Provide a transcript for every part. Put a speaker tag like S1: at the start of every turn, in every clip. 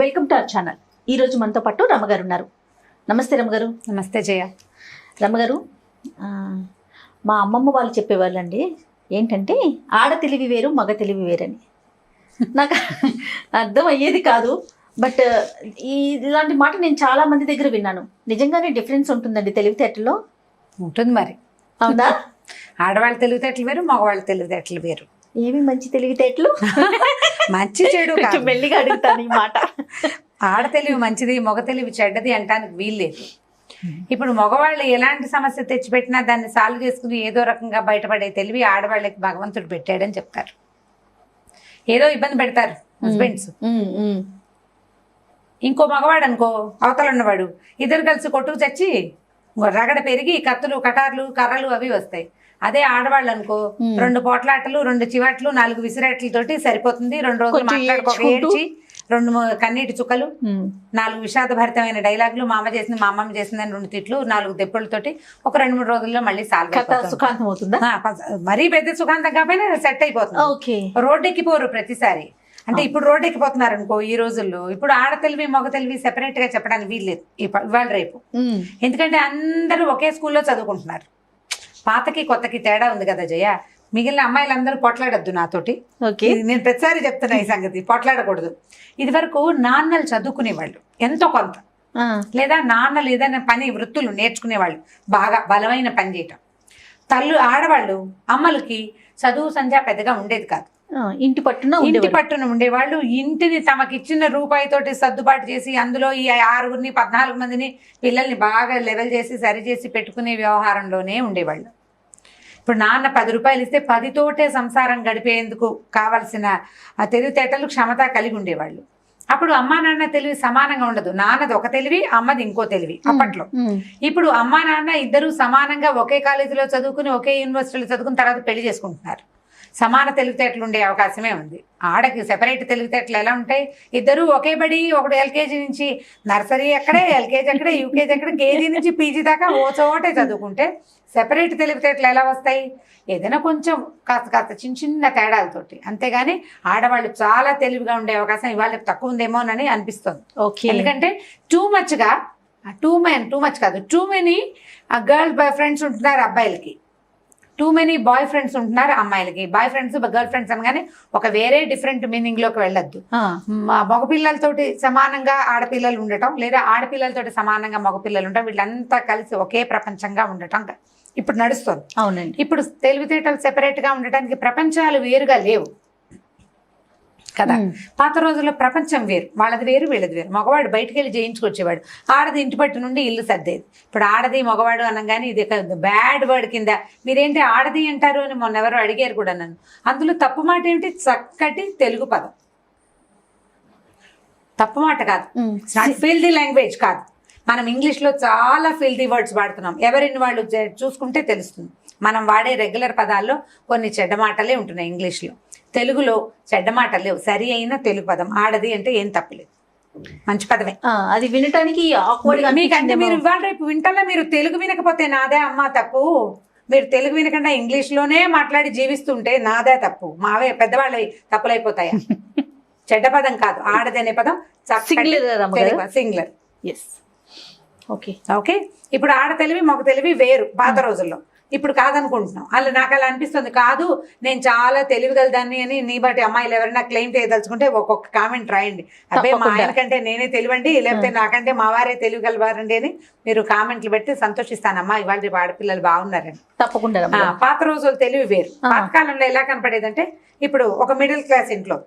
S1: Welcome to our channel. ఈ రోజు మనతో పాటు రమగారు ఉన్నారు. నమస్తే రమగారు.
S2: నమస్తే జయ.
S1: రమగారు, మా అమ్మమ్మ వాళ్ళు చెప్పేవాళ్ళండి ఏంటంటే ఆడ తెలివి వేరు మగ తెలివి వేరని. నాకు అర్థం అయ్యేది కాదు, బట్ ఇలాంటి మాట నేను చాలా మంది దగ్గర విన్నాను. నిజంగానే డిఫరెన్స్ ఉంటుందండి తెలివితేటల్లో?
S2: ఉంటుంది మరి.
S1: అవునా?
S2: ఆడవాళ్ళ తెలివితేటలు వేరు, మగవాళ్ళ తెలివితేటలు వేరు.
S1: ఏమి మంచి తెలివితేటలు?
S2: మంచి చెడు
S1: కొంచెం మెల్లిగా అడుగుతాను ఈ మాట.
S2: ఆడ తెలివి మంచిది, మగ తెలివి చెడ్డది అంటానికి వీల్లేదు. ఇప్పుడు మగవాళ్ళు ఎలాంటి సమస్య తెచ్చిపెట్టినా దాన్ని సాల్వ్ చేసుకుని ఏదో రకంగా బయటపడే తెలివి ఆడవాళ్ళకి భగవంతుడు పెట్టాడని చెప్తారు. ఏదో ఇబ్బంది పెడతారు హస్బెండ్స్, ఇంకో మగవాడు అనుకో అవతల ఉన్నవాడు, ఇద్దరు కలిసి కొట్టుకు చచ్చి రగడ పెరిగి కత్తులు కటార్లు కర్రలు అవి వస్తాయి. అదే ఆడవాళ్ళు అనుకో 2 పోట్లాటలు 2 చివాట్లు 4 విసిరాట్లతోటి సరిపోతుంది. 2 రోజులు మాట్లాడుకోక ఏడ్చి 2 కన్నీటి చుక్కలు 4 విషాదభరితమైన డైలాగులు, మా అమ్మ చేసింది మా అమ్మమ్మ చేసిందని 2 తిట్లు 4 దెబ్బలతోటి ఒక 2-3 రోజుల్లో మళ్ళీ
S1: సుఖాంతం అవుతుందా?
S2: మరీ పెద్ద సుఖాంతం కాకపోయినా సెట్ అయిపోతుంది. రోడ్డు ఎక్కిపోరు ప్రతిసారి. అంటే ఇప్పుడు రోడ్డు ఎక్కిపోతున్నారు అనుకో ఈ రోజుల్లో. ఇప్పుడు ఆడ తెలివి మగ తెలివి సెపరేట్ గా చెప్పడానికి వీల్లేదు ఇవాళ రేపు. ఎందుకంటే అందరూ ఒకే స్కూల్లో చదువుకుంటున్నారు. పాతకి కొత్తకి తేడా ఉంది కదా జయ. మిగిలిన అమ్మాయిలందరూ పొట్లాడద్దు నాతోటి. నేను ప్రతిసారి చెప్తున్నా ఈ సంగతి, పొట్లాడకూడదు. ఇది వరకు నాన్నలు చదువుకునేవాళ్ళు ఎంతో కొంత, లేదా నాన్నలు ఏదైనా పని వృత్తులు నేర్చుకునేవాళ్ళు, బాగా బలమైన పని చేయటం. ఆడవాళ్ళు అమ్మలకి చదువు సంధ్య పెద్దగా ఉండేది కాదు. ఇంటి పట్టున ఉండేవాళ్ళు. ఇంటిని తమకిచ్చిన రూపాయితోటి సర్దుబాటు చేసి అందులో ఈ 6గురిని 14 మందిని పిల్లల్ని బాగా లెవెల్ చేసి సరి చేసి పెట్టుకునే వ్యవహారంలోనే ఉండేవాళ్ళు. ఇప్పుడు నాన్న 10 రూపాయలు ఇస్తే 10తోటే సంసారం గడిపేందుకు కావలసిన తెలివితేటలు క్షమత కలిగి ఉండేవాళ్ళు. అప్పుడు అమ్మా నాన్న తెలివి సమానంగా ఉండదు. నాన్నది ఒక తెలివి, అమ్మది ఇంకో తెలివి అప్పట్లో. ఇప్పుడు అమ్మా నాన్న ఇద్దరు సమానంగా ఒకే కాలేజీలో చదువుకుని ఒకే యూనివర్సిటీలో చదువుకున్న తర్వాత పెళ్లి చేసుకుంటున్నారు. సమాన తెలివితేటలు ఉండే అవకాశమే ఉంది. ఆడకి సెపరేట్ తెలివితేటలు ఎలా ఉంటాయి? ఇద్దరు ఒకే బడి, ఒకటి ఎల్కేజీ నుంచి నర్సరీ అక్కడే, ఎల్కేజీ అక్కడే, యూకేజీ అక్కడే, కేజీ నుంచి పీజీ దాకా ఓ చోటే చదువుకుంటే సెపరేట్ తెలివితేటలు ఎలా వస్తాయి? ఏదైనా కొంచెం కాస్త చిన్న తేడాలతోటి. అంతేగాని ఆడవాళ్ళు చాలా తెలివిగా ఉండే అవకాశం ఇవాళ తక్కువ ఉందేమోనని అనిపిస్తుంది. ఎందుకంటే టూ మచ్ కాదు, too many girl boy friends ఉంటున్నారు అబ్బాయిలకి, టూ మెనీ బాయ్ ఫ్రెండ్స్ ఉంటున్నారు అమ్మాయిలకి. బాయ్ ఫ్రెండ్స్ గర్ల్ ఫ్రెండ్స్ అనగానే ఒక వేరే డిఫరెంట్ మీనింగ్ లోకి వెళ్ళొద్దు. మగపిల్లలతోటి సమానంగా ఆడపిల్లలు ఉండటం, లేదా ఆడపిల్లలతోటి సమానంగా మగపిల్లలు ఉండటం, వీళ్ళంతా కలిసి ఒకే ప్రపంచంగా ఉండటం ఇప్పుడు నడుస్తుంది.
S1: అవునండి.
S2: ఇప్పుడు తెలివితేటలు సెపరేట్ గా ఉండటానికి ప్రపంచాలు వేరుగా లేవు కదా. పాత రోజుల్లో ప్రపంచం వేరు, వాళ్ళది వేరు వీళ్ళది వేరు. మగవాడు బయటికి వెళ్ళి జయించుకొచ్చేవాడు, ఆడది ఇంటి పట్టు నుండి ఇల్లు సర్దేది. ఇప్పుడు ఆడది మగవాడు అనగానే ఇది బ్యాడ్ వర్డ్ కింద మీరేంటి ఆడది అంటారు అని మొన్న ఎవరో అడిగారు కూడా నన్ను. అందులో తప్పు మాట ఏమిటి? చక్కటి తెలుగు పదం, తప్పు మాట కాదు, ఫిల్దీ లాంగ్వేజ్ కాదు. మనం ఇంగ్లీష్లో చాలా ఫిల్దీ వర్డ్స్ వాడుతున్నాం. ఎవరిని వాళ్ళు చూసుకుంటే తెలుస్తుంది. మనం వాడే రెగ్యులర్ పదాల్లో కొన్ని చెడ్డ మాటలే ఉంటున్నాయి ఇంగ్లీష్లో. తెలుగులో చెడ్డ మాటలు లేవు. సరి అయిన తెలుగు పదం ఆడది అంటే ఏం తప్పలేదు, మంచి పదమే.
S1: అది వినటానికి
S2: మీకంటే మీరు ఇవాళ రేపు వింటల్లో మీరు తెలుగు వినకపోతే నాదే అమ్మ తప్పు. మీరు తెలుగు వినకుండా ఇంగ్లీష్లోనే మాట్లాడి జీవిస్తుంటే నాదే తప్పు. మావే పెద్దవాళ్ళవి తప్పులైపోతాయా? చెడ్డ పదం కాదు, ఆడది అనే పదం సింగులర్. ఓకే. ఇప్పుడు ఆడ తెలివి మగ తెలివి వేరు పాత రోజుల్లో. ఇప్పుడు కాదనుకుంటున్నాం. నాకు అలా అనిపిస్తుంది. కాదు నేను చాలా తెలివిగలదాన్ని అని నీ బట్టి అమ్మాయిలు ఎవరైనా క్లెయిమ్ చేయదలుచుకుంటే ఒక్కొక్క కామెంట్ రాయండి. అబ్బాయి మా ఆయన కంటే నేనే తెలివండి, లేకపోతే నాకంటే మా వారే తెలివిగలవారండి అని మీరు కామెంట్లు పెట్టి సంతోషిస్తానమ్మా. ఇవాళ రేపు ఆడపిల్లలు బాగున్నారని.
S1: తప్పకుండా.
S2: పాత రోజులు తెలివి వేరు. పాతకాలంలో ఎలా కనపడేదంటే, ఇప్పుడు ఒక మిడిల్ క్లాస్ ఇంట్లో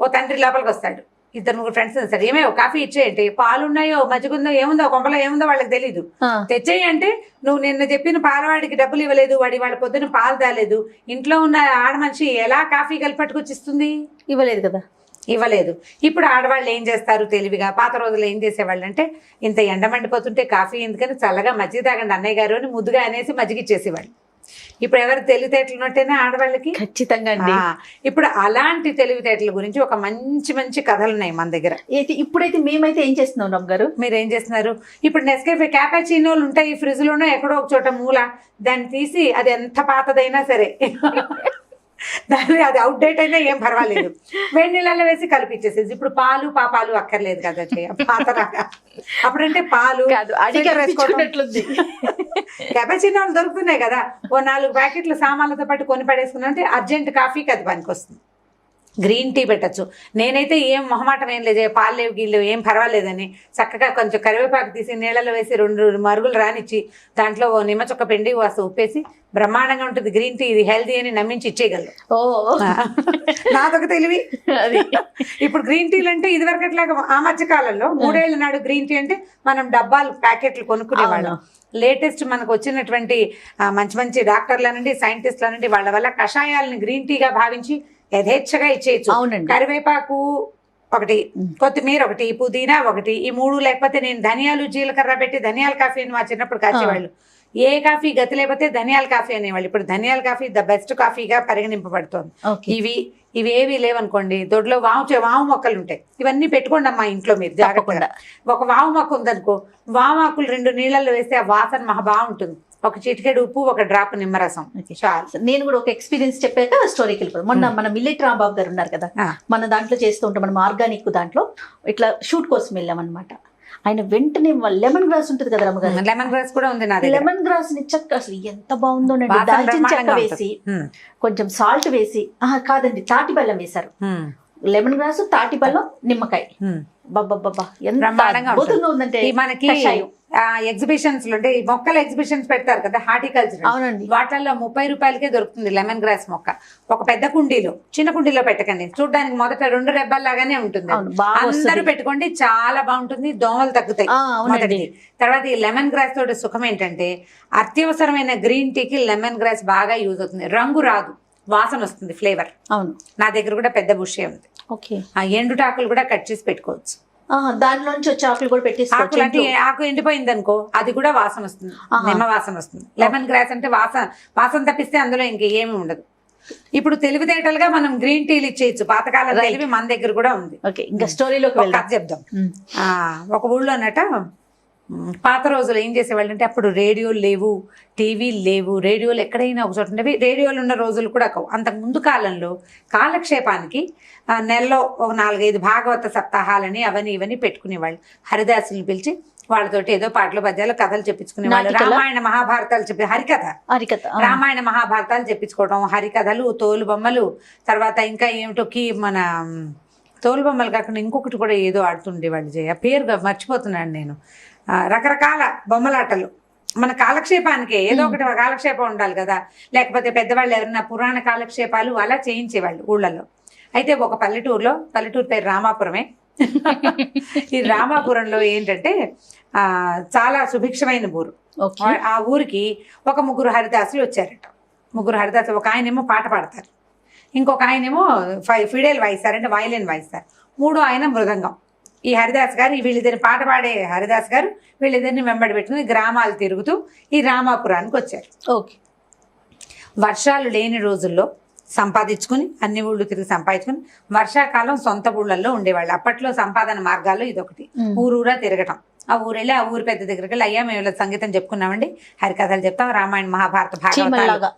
S2: ఓ తండ్రి లోపలికి వస్తాడు, 2-3 ఫ్రెండ్స్ వస్తాడు. ఏమేవో కాఫీ ఇచ్చేయండి, పాలు ఉన్నాయో మజ్జిగుందో ఏముందో కొంపలో ఏముందో వాళ్ళకి తెలీదు. తెచ్చేయి అంటే నువ్వు నిన్న చెప్పిన పాలవాడికి డబ్బులు ఇవ్వలేదు, వాళ్ళ పొద్దున పాలు తాలేదు, ఇంట్లో ఉన్న ఆడ మనిషి ఎలా కాఫీ కలిపి పట్టుకొచ్చిస్తుంది?
S1: ఇవ్వలేదు కదా,
S2: ఇవ్వలేదు. ఇప్పుడు ఆడవాళ్ళు ఏం చేస్తారు తెలివిగా? పాత రోజుల్లో ఏం చేసేవాళ్ళు అంటే, ఇంత ఎండ మండిపోతుంటే కాఫీ ఎందుకని చల్లగా మజ్జిగ తాగండి అన్నయ్య గారు అని ముద్దుగా అనేసి మజ్జిగ ఇచ్చేసేవాళ్ళు. ఇప్పుడు ఎవరు తెలివితేటలు ఉన్నట్టేనా ఆడవాళ్ళకి?
S1: ఖచ్చితంగా.
S2: ఇప్పుడు అలాంటి తెలివితేటల గురించి ఒక మంచి కథలు ఉన్నాయి మన దగ్గర.
S1: ఇప్పుడైతే మేమైతే ఏం చేస్తున్నాం రమ్ గారు?
S2: మీరు ఏం చేస్తున్నారు? ఇప్పుడు నెస్కేఫే క్యాపాచినోలు ఉంటాయి ఫ్రిడ్జ్ లోనో ఎక్కడో ఒక చోట మూల, దాన్ని తీసి అది ఎంత పాతదైనా సరే దాని అది అవుట్డేట్ అయినా ఏం పర్వాలేదు, వేడి నీళ్ళలో వేసి కలిపిచ్చేసేది. ఇప్పుడు పాలు పాపాలు అక్కర్లేదు కదా పాతరాగా. అప్పుడంటే పాలు కెపచినోలు దొరుకుతున్నాయి కదా, ఓ 4 ప్యాకెట్లు సామాన్లతో పాటు కొని పడేసుకున్నా అంటే అర్జెంట్ కాఫీకి అది పనికి వస్తుంది. గ్రీన్ టీ పెట్టచ్చు. నేనైతే ఏం మొహమాటం ఏం లేదు, పాలు లేవు గీళ్ళు ఏం పర్వాలేదని చక్కగా కొంచెం కరివేపాకు తీసి నీళ్ళలో వేసి 2 మరుగులు రానిచ్చి దాంట్లో ఓ నిమ్మ చొక్క పిండి వాసు ఉప్పేసి బ్రహ్మాండంగా ఉంటుంది గ్రీన్ టీ, ఇది హెల్తీ అని నమ్మించి ఇచ్చేయగలరు. నాదొక తెలివి అది. ఇప్పుడు గ్రీన్ టీలు అంటే ఇదివరకట్లాగా ఆ మధ్య కాలంలో 3 ఏళ్ల నాడు గ్రీన్ టీ అంటే మనం డబ్బాలు ప్యాకెట్లు కొనుక్కునేవాళ్ళం. లేటెస్ట్ మనకు వచ్చినటువంటి మంచి మంచి డాక్టర్లనండి సైంటిస్టులనండి వాళ్ళ వల్ల కషాయాలను గ్రీన్ టీగా భావించి యథేచ్ఛగా ఇచ్చేయచ్చు. కరివేపాకు ఒకటి, కొత్తిమీర ఒకటి, పుదీనా ఒకటి, ఈ 3 లేకపోతే నేను ధనియాలు జీలకర్ర పెట్టి ధనియాల కాఫీ అని మా చిన్నప్పుడు కాచేవాళ్ళు. ఏ కాఫీ గతి లేకపోతే ధనియాల కాఫీ అనేవాళ్ళు. ఇప్పుడు ధనియాల కాఫీ ద బెస్ట్ కాఫీగా పరిగణింపబడుతోంది. ఇవి ఏవి లేవనుకోండి, దొడ్లో వాము మొక్కలు ఉంటాయి, ఇవన్నీ పెట్టుకోండి అమ్మా ఇంట్లో మీరు జాగ్రత్తగా. ఒక వాము మొక్క ఉందనుకో, వాము ఆకులు 2 నీళ్ళల్లో వేస్తే ఆ వాసన మహా బాగుంటుంది. ఒక చిటికెడు ఉప్పు, ఒక డ్రాప్ నిమ్మరసం చాలు.
S1: నేను కూడా ఒక ఎక్స్పీరియన్స్ చెప్పాక స్టోరీకి వెళ్ళిపోతాను. మొన్న మన మిల్లెట్ రాంబాబు గారు ఉన్నారు కదా, మన దాంట్లో చేస్తూ ఉంటాం, మనం ఆర్గానిక్ దాంట్లో ఇట్లా షూట్ కోసం వెళ్ళామన్నమాట. ఆయన వెంటనే లెమన్ గ్రాస్ ఉంటుంది కదా రమ్మగారు,
S2: లెమన్ గ్రాస్ కూడా ఉంది నా
S1: లెమన్ గ్రాస్ ని చెక్క అసలు ఎంత బాగుందో, దాల్చిన చెక్క వేసి కొంచెం సాల్ట్ వేసి, కాదండి తాటి బెల్లం వేశారు. లెమన్ గ్రాస్, తాటి బెల్లం, నిమ్మకాయ, బాబా ఎంత అద్భుతంగా ఉందంటే.
S2: మనకి ఎగ్జిబిషన్స్ లో అంటే మొక్కల ఎగ్జిబిషన్స్ పెడతారు కదా హార్టికల్చర్,
S1: అవునండి,
S2: వాటిల్లో 30 రూపాయలకే దొరుకుతుంది లెమన్ గ్రాస్ మొక్క. ఒక పెద్ద కుండీలో, చిన్న కుండీలో పెట్టకండి, చూడడానికి మొదట 2 రెబ్బల్లాగానే ఉంటుంది, అందరూ పెట్టుకోండి, చాలా బాగుంటుంది, దోమలు తగ్గుతాయి మొదటిది. తర్వాత ఈ లెమన్ గ్రాస్ తోటి సుఖం ఏంటంటే అత్యవసరమైన గ్రీన్ టీకి లెమన్ గ్రాస్ బాగా యూజ్ అవుతుంది. రంగు రాదు, వాసన వస్తుంది, ఫ్లేవర్.
S1: అవును,
S2: నా దగ్గర కూడా పెద్ద బుషే ఉంది. ఆ ఎండుటాకులు కూడా కట్ చేసి పెట్టుకోవచ్చు,
S1: దానిలోంచి వచ్చే ఆకులు కూడా పెట్టేసుకోవచ్చు.
S2: అంటే ఆకు ఎండిపోయింది అనుకో అది కూడా వాసన వస్తుంది, నిమ్మ వాసన వస్తుంది. లెమన్ గ్రాస్ అంటే వాసన తప్పిస్తే అందులో ఇంకేమీ ఉండదు. ఇప్పుడు తెలివితేటలుగా మనం గ్రీన్ టీలు ఇచ్చేయచ్చు, పాతకాలం తెలివి మన దగ్గర కూడా ఉంది.
S1: ఇంకా స్టోరీలోకి
S2: చెప్దాం. ఒక ఊళ్ళోనట పాత రోజులు ఏం చేసేవాళ్ళు అంటే, అప్పుడు రేడియోలు లేవు, టీవీలు లేవు, రేడియోలు ఎక్కడైనా ఒక చోట ఉండేవి, రేడియోలు ఉన్న రోజులు కూడా కావు. అంతకు ముందు కాలంలో కాలక్షేపానికి నెలలో ఒక 4-5 భాగవత సప్తాహాలని అవన్నీ ఇవన్నీ పెట్టుకునేవాళ్ళు. హరిదాసుని పిలిచి వాళ్ళతోటి ఏదో పాటలు పద్యాలు కథలు చెప్పించుకునేవాళ్ళు. రామాయణ మహాభారతాలు హరికథ రామాయణ మహాభారతాలు చెప్పించుకోవడం, హరికథలు, తోలు బొమ్మలు, తర్వాత ఇంకా ఏమిటో మన తోలు బొమ్మలు కాకుండా ఇంకొకటి కూడా ఏదో ఆడుతుండేవాళ్ళు, జయ పేరుగా మర్చిపోతున్నాను నేను. రకరకాల బొమ్మలాటలు మన కాలక్షేపానికి ఏదో ఒకటి కాలక్షేపం ఉండాలి కదా, లేకపోతే పెద్దవాళ్ళు ఎవరైనా పురాణ కాలక్షేపాలు అలా చేయించేవాళ్ళు ఊళ్ళలో. అయితే ఒక పల్లెటూరు పేరు రామాపురమే. ఈ రామాపురంలో ఏంటంటే చాలా సుభిక్షమైన ఊరు. ఆ ఊరికి ఒక 3 హరిదాసులు వచ్చారట. 3 హరిదాసులు, ఒక ఆయనేమో పాట పాడతారు, ఇంకొక ఆయనేమో ఫిడేల్ వాయిస్తారు, అంటే వయలిన్ వాయిస్తారు, 3వ ఆయన మృదంగం. ఈ హరిదాస్ గారు వీళ్ళిద్దరిని పాట పాడే హరిదాస్ గారు వీళ్ళిద్దరిని వెంబడి పెట్టుకుని గ్రామాలు తిరుగుతూ ఈ రామాపురానికి వచ్చారు. వర్షాలు లేని రోజుల్లో సంపాదించుకుని అన్ని ఊళ్ళు తిరిగి సంపాదించుకుని వర్షాకాలం సొంత ఊళ్ళల్లో ఉండేవాళ్ళు. అప్పట్లో సంపాదన మార్గాల్లో ఇదొకటి, ఊరూరా తిరగటం. ఆ ఊరు వెళ్ళి ఆ ఊరు పెద్ద దగ్గరికి వెళ్ళి, అయ్యా మేము ఇలా సంగీతం చెప్పుకున్నామండి, హరికథలు చెప్తాం, రామాయణ మహాభారత భాగవతాలు,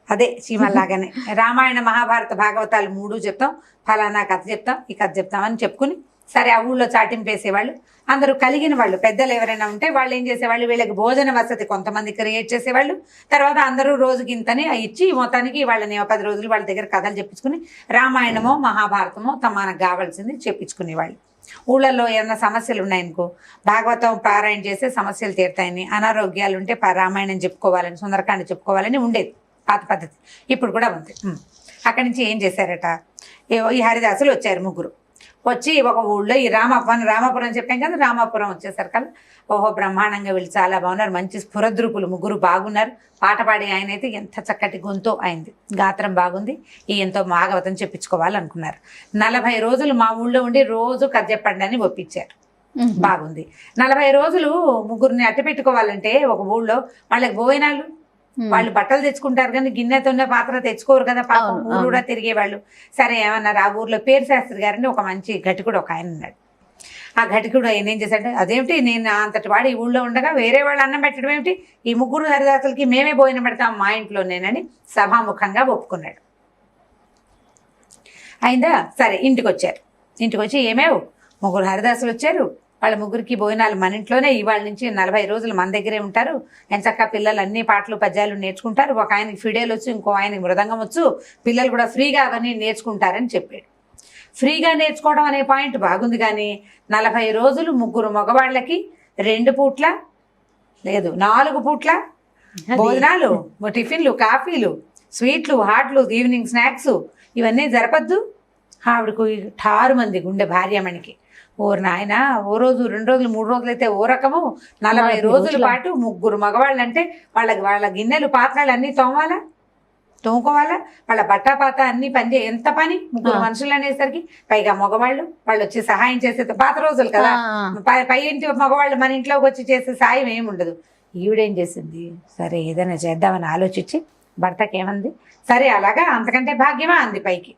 S2: అదే చీమల్లాగానే రామాయణ మహాభారత భాగవతాలు 3 చెప్తాం, ఫలానా కథ చెప్తాం, ఈ కథ చెప్తామని చెప్పుకుని సరే ఆ ఊళ్ళో చాటింపు వేసేవాళ్ళు. అందరూ కలిగిన వాళ్ళు పెద్దలు ఎవరైనా ఉంటే వాళ్ళు ఏం చేసేవాళ్ళు, వీళ్ళకి భోజన వసతి కొంతమంది క్రియేట్ చేసేవాళ్ళు. తర్వాత అందరూ రోజుకి ఇంతని ఇచ్చి మొత్తానికి వాళ్ళని 10 రోజులు వాళ్ళ దగ్గర కథలు చెప్పించుకుని రామాయణమో మహాభారతమో మనకు కావాల్సింది చెప్పించుకునేవాళ్ళు. ఊళ్ళల్లో ఏమైనా సమస్యలు ఉన్నాయనుకో, భాగవతం పారాయణ చేస్తే సమస్యలు తీరుతాయని, అనారోగ్యాలు ఉంటే రామాయణం చెప్పుకోవాలని, సుందరకాండ చెప్పుకోవాలని ఉండేది పాత పద్ధతి. ఇప్పుడు కూడా ఉంది. అక్కడి నుంచి ఏం చేశారట, ఈ హరిదాసులు వచ్చారు 3. వచ్చి ఒక ఊళ్ళో ఈ రామాపురం చెప్పాం కదా, రామాపురం వచ్చేసరికల్లా ఓహో బ్రహ్మాండంగా వీళ్ళు చాలా బాగున్నారు, మంచి స్ఫురద్రూపులు 3 బాగున్నారు. పాట పాడే ఆయన అయితే ఎంత చక్కటి గొంతు అయింది, గాత్రం బాగుంది, ఎంతో భాగవతం చెప్పించుకోవాలనుకున్నారు. 40 రోజులు మా ఊళ్ళో ఉండి రోజు కథ చెప్పండి అని ఒప్పించారు. బాగుంది. 40 రోజులు 3ని అట్టు పెట్టుకోవాలంటే ఒక ఊళ్ళో వాళ్ళకి భోజనాలు, వాళ్ళు బట్టలు తెచ్చుకుంటారు కానీ గిన్నెతోనే పాత్ర తెచ్చుకోరు కదా పాపం, ఊరు కూడా తిరిగేవాళ్ళు. సరే ఏమన్నారు, ఆ ఊర్లో పేరు శాస్త్రి గారిని ఒక మంచి ఘటికుడు ఒక ఆయన ఉన్నాడు. ఆ ఘటికుడు ఆయన ఏం చేశాడు, అదేమిటి నేను అంతటి వాడు ఈ ఊళ్ళో ఉండగా వేరే వాళ్ళు అన్నం పెట్టడం ఏమిటి, ఈ 3 హరిదాసులకి మేమే భోజనం పెడతాం మా ఇంట్లోనేనని సభాముఖంగా ఒప్పుకున్నాడు. అయిందా? సరే ఇంటికి వచ్చారు. ఇంటికి వచ్చి ఏమేవ్ 3 హరిదాసులు వచ్చారు, వాళ్ళ ముగ్గురికి భోజనాలు మన ఇంట్లోనే, ఇవాళ నుంచి 40 రోజులు మన దగ్గరే ఉంటారు, ఎంచక్కా పిల్లలు అన్ని పాటలు పద్యాలు నేర్చుకుంటారు, ఒక ఆయనకి ఫిడేలు వచ్చు, ఇంకో ఆయనకి మృదంగం వచ్చు, పిల్లలు కూడా ఫ్రీగా అవన్నీ నేర్చుకుంటారని చెప్పాడు. ఫ్రీగా నేర్చుకోవడం అనే పాయింట్ బాగుంది, కానీ 40 రోజులు 3 మగవాళ్ళకి 2 పూట్ల లేదు 4 పూట్ల భోజనాలు, టిఫిన్లు, కాఫీలు, స్వీట్లు, హాట్లు, ఈవినింగ్ స్నాక్స్ ఇవన్నీ జరపద్దు. ఆవిడకు ఠారు మంది గుండె భార్యమణికి. ఓరు నాయన, ఓ రోజు 2 రోజులు 3 రోజులు అయితే ఓ రకము, 40 రోజుల పాటు 3 మగవాళ్ళు అంటే వాళ్ళ గిన్నెలు పాత్రలు అన్నీ తోముకోవాలా, వాళ్ళ బట్టాపాత అన్ని ఎంత పని, 3 మనుషులు అనేసరికి, పైగా మగవాళ్ళు వాళ్ళు వచ్చి సహాయం చేసే పాత రోజులు కదా, పై ఇంటి మగవాళ్ళు మన ఇంట్లోకి వచ్చి చేసే సాయం ఏమి ఉండదు. ఈవిడేం చేసింది, సరే ఏదైనా చేద్దామని ఆలోచించి భర్తకి ఏమంది, సరే అలాగా అంతకంటే భాగ్యమా అంది పైకి.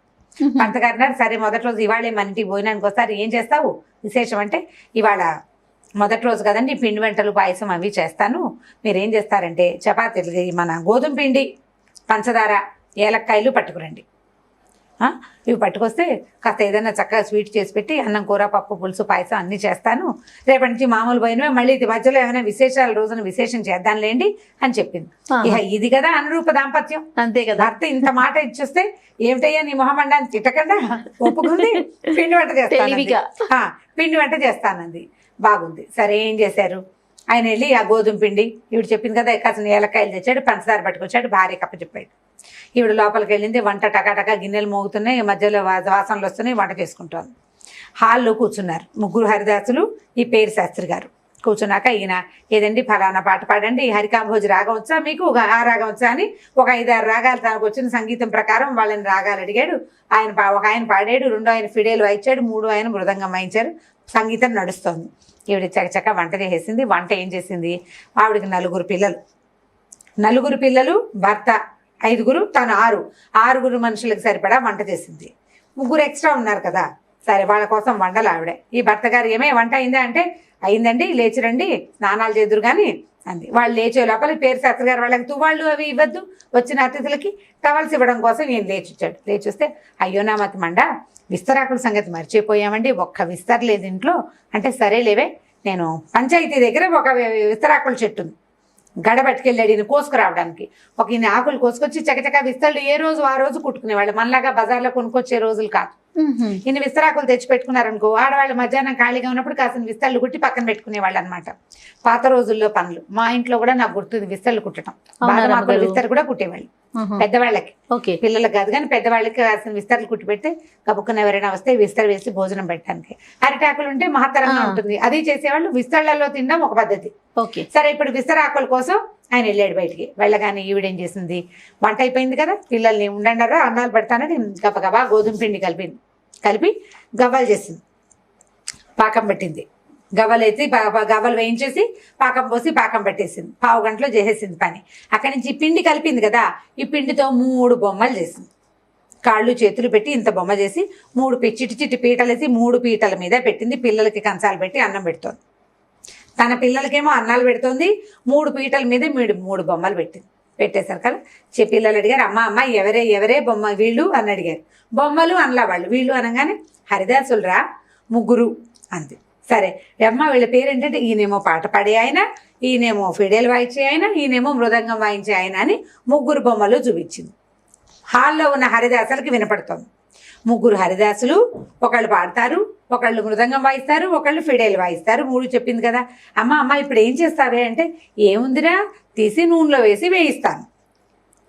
S2: భర్త గారు అన్నారు, సరే మొదటి రోజు ఇవాళే మన ఇంటికి భోజనానికి వస్తారు, ఏం చేస్తావు విశేషం అంటే, ఇవాళ మొదటి రోజు కదండి పిండి వంటలు పాయసం అవి చేస్తాను, మీరేం చేస్తారంటే చపాతీలు మన గోధుమ పిండి, పంచదార, ఏలక్కాయలు పట్టుకురండి, ఇవి పట్టుకొస్తే కాస్త ఏదైనా చక్కగా స్వీట్ చేసి పెట్టి అన్నం, కూర, పప్పు, పులుసు, పాయసం అన్నీ చేస్తాను, రేపటి నుంచి మామూలు పోయినవే, మళ్ళీ ఇది మధ్యలో ఏమైనా విశేషాల రోజున విశేషం చేద్దాంలేండి అని చెప్పింది. ఇక ఇది కదా అనురూప దాంపత్యం, అంతే కదా. భర్త ఇంత మాట ఇచ్చేస్తే ఏమిటయ్యా నీ మొహమండాన్ని తిట్టకుండా ఒప్పుకుంది, పిండి వంట చేస్తాను, పిండి వంట చేస్తానంది. బాగుంది. సరే ఏం చేశారు, ఆయన వెళ్ళి ఆ గోధుమ పిండి ఈవిడ చెప్పింది కదా కాసిన ఏలక్కాయలు తెచ్చాడు, పంచదార పట్టుకొచ్చాడు, భార్య కప్ప చెప్పాడు. ఈవిడ లోపలికి వెళ్ళింది, వంట టకాటకా గిన్నెలు మోగుతున్నాయి, మధ్యలో వాసనలు వస్తున్నాయి, వంట చేసుకుంటాను. హాల్లో కూర్చున్నారు 3 హరిదాసులు, ఈ పేరు శాస్త్రి గారు. కూర్చున్నాక ఈయన, ఏదండి ఫలానా పాట పాడండి, హరికాంభోజి రాగం వచ్చా మీకు, ఆ రాగం వచ్చా అని ఒక 5-6 రాగాలు తనకు వచ్చిన సంగీతం ప్రకారం వాళ్ళని రాగాలు అడిగాడు. ఒక ఆయన పాడాడు, 2 ఆయన ఫిడేలు వాయించాడు, 3 ఆయన మృదంగం వాయించారు, సంగీతం నడుస్తోంది. ఈవిడ చకచక వంట చేసేసింది. వంట ఏం చేసింది, ఆవిడకి 4 పిల్లలు, భర్త 5, తను 6 మనుషులకు సరిపడా వంట చేసింది. 3 ఎక్స్ట్రా ఉన్నారు కదా, సరే వాళ్ళ కోసం వండలు ఆవిడే. ఈ భర్త గారు ఏమే వంట అయిందా అంటే, అయిందండి, లేచి రండి స్నానాలు చేదురు కానీ అంది. వాళ్ళు లేచే లోపల పేరు శాస్త్రి గారు వాళ్ళకి తువాళ్ళు అవి ఇవ్వద్దు, వచ్చిన అతిథులకి టవల్స్ ఇవ్వడం కోసం ఈయన లేచొచ్చాడు. లేచొస్తే, అయ్యో నా మతి మండ, విస్తరాకుల సంగతి మర్చిపోయామండి, ఒక్క విస్తర లేదు ఇంట్లో అంటే, సరే లేవే, నేను పంచాయతీ దగ్గర ఒక విస్తరాకుల చెట్టు ఉంది, గడ పట్టుకెళ్ళాడు ఈయన కోసుకురావడానికి. ఒక ఈయన ఆకులు కోసుకొచ్చి చకచక విస్తళ్ళు ఏ రోజు ఆ రోజు కుట్టుకునేవాళ్ళు, మనలాగా బజార్లో కొనుక్కొచ్చే రోజులు కాదు. ఈయన విస్తరాకులు తెచ్చి పెట్టుకున్నారనుకో, ఆడవాళ్ళు మధ్యాహ్నం ఖాళీగా ఉన్నప్పుడు కాసిన విస్తళ్ళు కుట్టి పక్కన పెట్టుకునేవాళ్ళు అనమాట. పాత రోజుల్లో పనులు. మా ఇంట్లో కూడా నాకు గుర్తుంది విస్తళ్ళు కుట్టడం, బాగా విస్తరు కూడా కుట్టేవాళ్ళు పెద్దవాళ్ళకి, పిల్లలకు కాదు కానీ పెద్దవాళ్ళకి కాసిన విస్తరలు కుట్టి పెడితే కబుక్కున ఎవరైనా వస్తే విస్తర వేసి భోజనం పెట్టడానికి. అరిటాకులు ఉంటే మహత్తరంగా ఉంటుంది, అది చేసేవాళ్ళు. విస్తళ్లలో తినడం ఒక పద్ధతి. సరే ఇప్పుడు విస్తరాకుల కోసం ఆయన వెళ్ళాడు బయటికి. వెళ్ళగానే ఈవిడేం చేసింది, వంట అయిపోయింది కదా, పిల్లల్ని ఉండండారా అన్నాలు పెడతానని గబగబా గోధుమ పిండి కలిపి గవ్వలు చేసింది, పాకం పెట్టింది. గవ్వలైతే గవ్వలు వేయించేసి పాకం పోసి పాకం పెట్టేసింది. 1/2 గంటలో చేసేసింది పని. అక్కడి నుంచి పిండి కలిపింది కదా, ఈ పిండితో 3 బొమ్మలు చేసింది. కాళ్ళు చేతులు పెట్టి ఇంత బొమ్మ చేసి 3 చిట్టి పీటలు వేసి 3 పీటల మీద పెట్టింది. పిల్లలకి కంచాలు పెట్టి అన్నం పెడుతోంది. తన పిల్లలకేమో అన్నాలు పెడుతోంది. 3 పీటల మీద 3 బొమ్మలు పెట్టేశారు కదా. పిల్లలు అడిగారు, అమ్మ ఎవరే బొమ్మ వీళ్ళు అని అడిగారు. బొమ్మలు అనలా వాళ్ళు. వీళ్ళు అనగానే హరిదాసులు రా 3 అంది. సరే అమ్మ వీళ్ళ పేరు ఏంటంటే, ఈయనేమో పాట పాడే ఆయన, ఈయనేమో ఫిడేలు వాయించే ఆయన, ఈయనేమో మృదంగం వాయించే ఆయన అని 3 బొమ్మలు చూపించింది. హాల్లో ఉన్న హరిదాసులకి వినపడుతోంది. 3 హరిదాసులు, ఒకళ్ళు పాడతారు, ఒకళ్ళు మృదంగం వాయిస్తారు, ఒకళ్ళు ఫిడేలు వాయిస్తారు. 3 చెప్పింది కదా. అమ్మ ఇప్పుడు ఏం చేస్తావే అంటే, ఏముందిరా తీసి నూనెలో వేసి వేయిస్తాను.